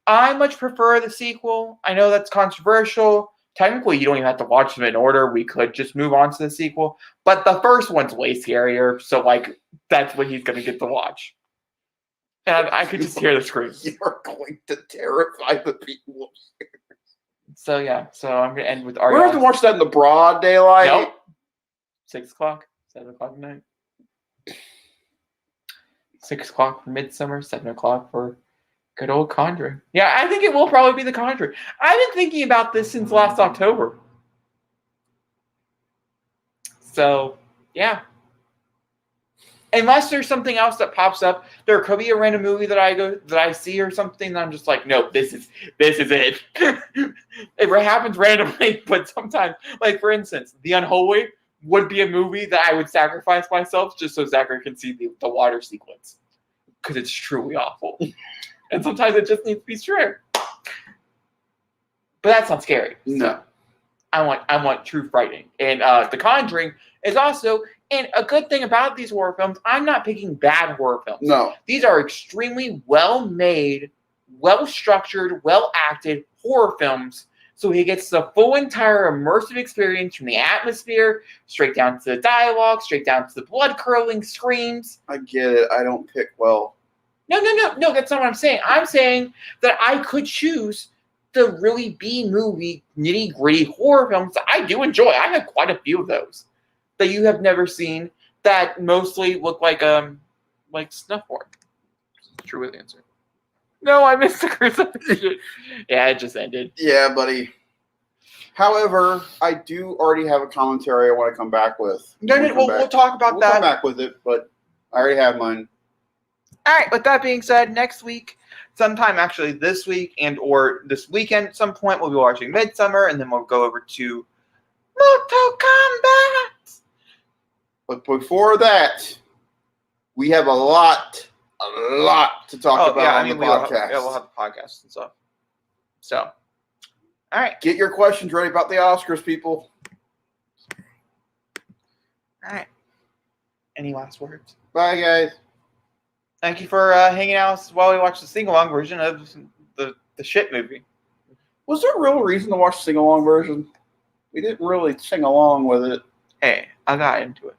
S1: I much prefer the sequel. I know that's controversial. Technically, you don't even have to watch them in order. We could just move on to the sequel. But the first one's way scarier, so like that's what he's gonna get to watch. And I could just hear the screams.
S2: You're going to terrify the people upstairs.
S1: So yeah, so I'm gonna end with
S2: We're gonna have to watch that in the broad daylight.
S1: Nope. 6 o'clock, 7 o'clock at night. 6 o'clock for Midsummer, 7 o'clock for good old Conjuring. Yeah, I think it will probably be the Conjuring. I've been thinking about this since last October. So yeah. Unless there's something else that pops up, there could be a random movie that I see or something, and I'm just like, no, this is it. It happens randomly, but sometimes, like for instance, The Unholy would be a movie that I would sacrifice myself just so Zachary can see the water sequence, because it's truly awful, and sometimes it just needs to be true. But that's not scary.
S2: No,
S1: I want true frightening, and The Conjuring is also. And a good thing about these horror films, I'm not picking bad horror films.
S2: No.
S1: These are extremely well-made, well-structured, well-acted horror films. So he gets the full entire immersive experience from the atmosphere, straight down to the dialogue, straight down to the blood-curdling screams.
S2: I get it. I don't pick well.
S1: No, that's not what I'm saying. I'm saying that I could choose the really B-movie, nitty-gritty horror films that I do enjoy. I have quite a few of those that you have never seen that mostly look like snuff porn. True answer. No, I missed the crucifixion. Yeah, it just ended.
S2: Yeah, buddy. However, I do already have a commentary I want to come back with.
S1: We'll talk about that.
S2: We'll come back with it, but I already have mine.
S1: All right, with that being said, next week, sometime actually this week and or this weekend at some point we'll be watching Midsummer, and then we'll go over to Mortal Kombat.
S2: But before that, we have a lot to talk about on the podcast.
S1: We'll have the podcast and stuff. So, all right.
S2: Get your questions ready about the Oscars, people.
S1: All right. Any last words?
S2: Bye, guys.
S1: Thank you for hanging out while we watch the sing-along version of the shit movie.
S2: Was there a real reason to watch the sing-along version? We didn't really sing along with it.
S1: Hey, I got into it.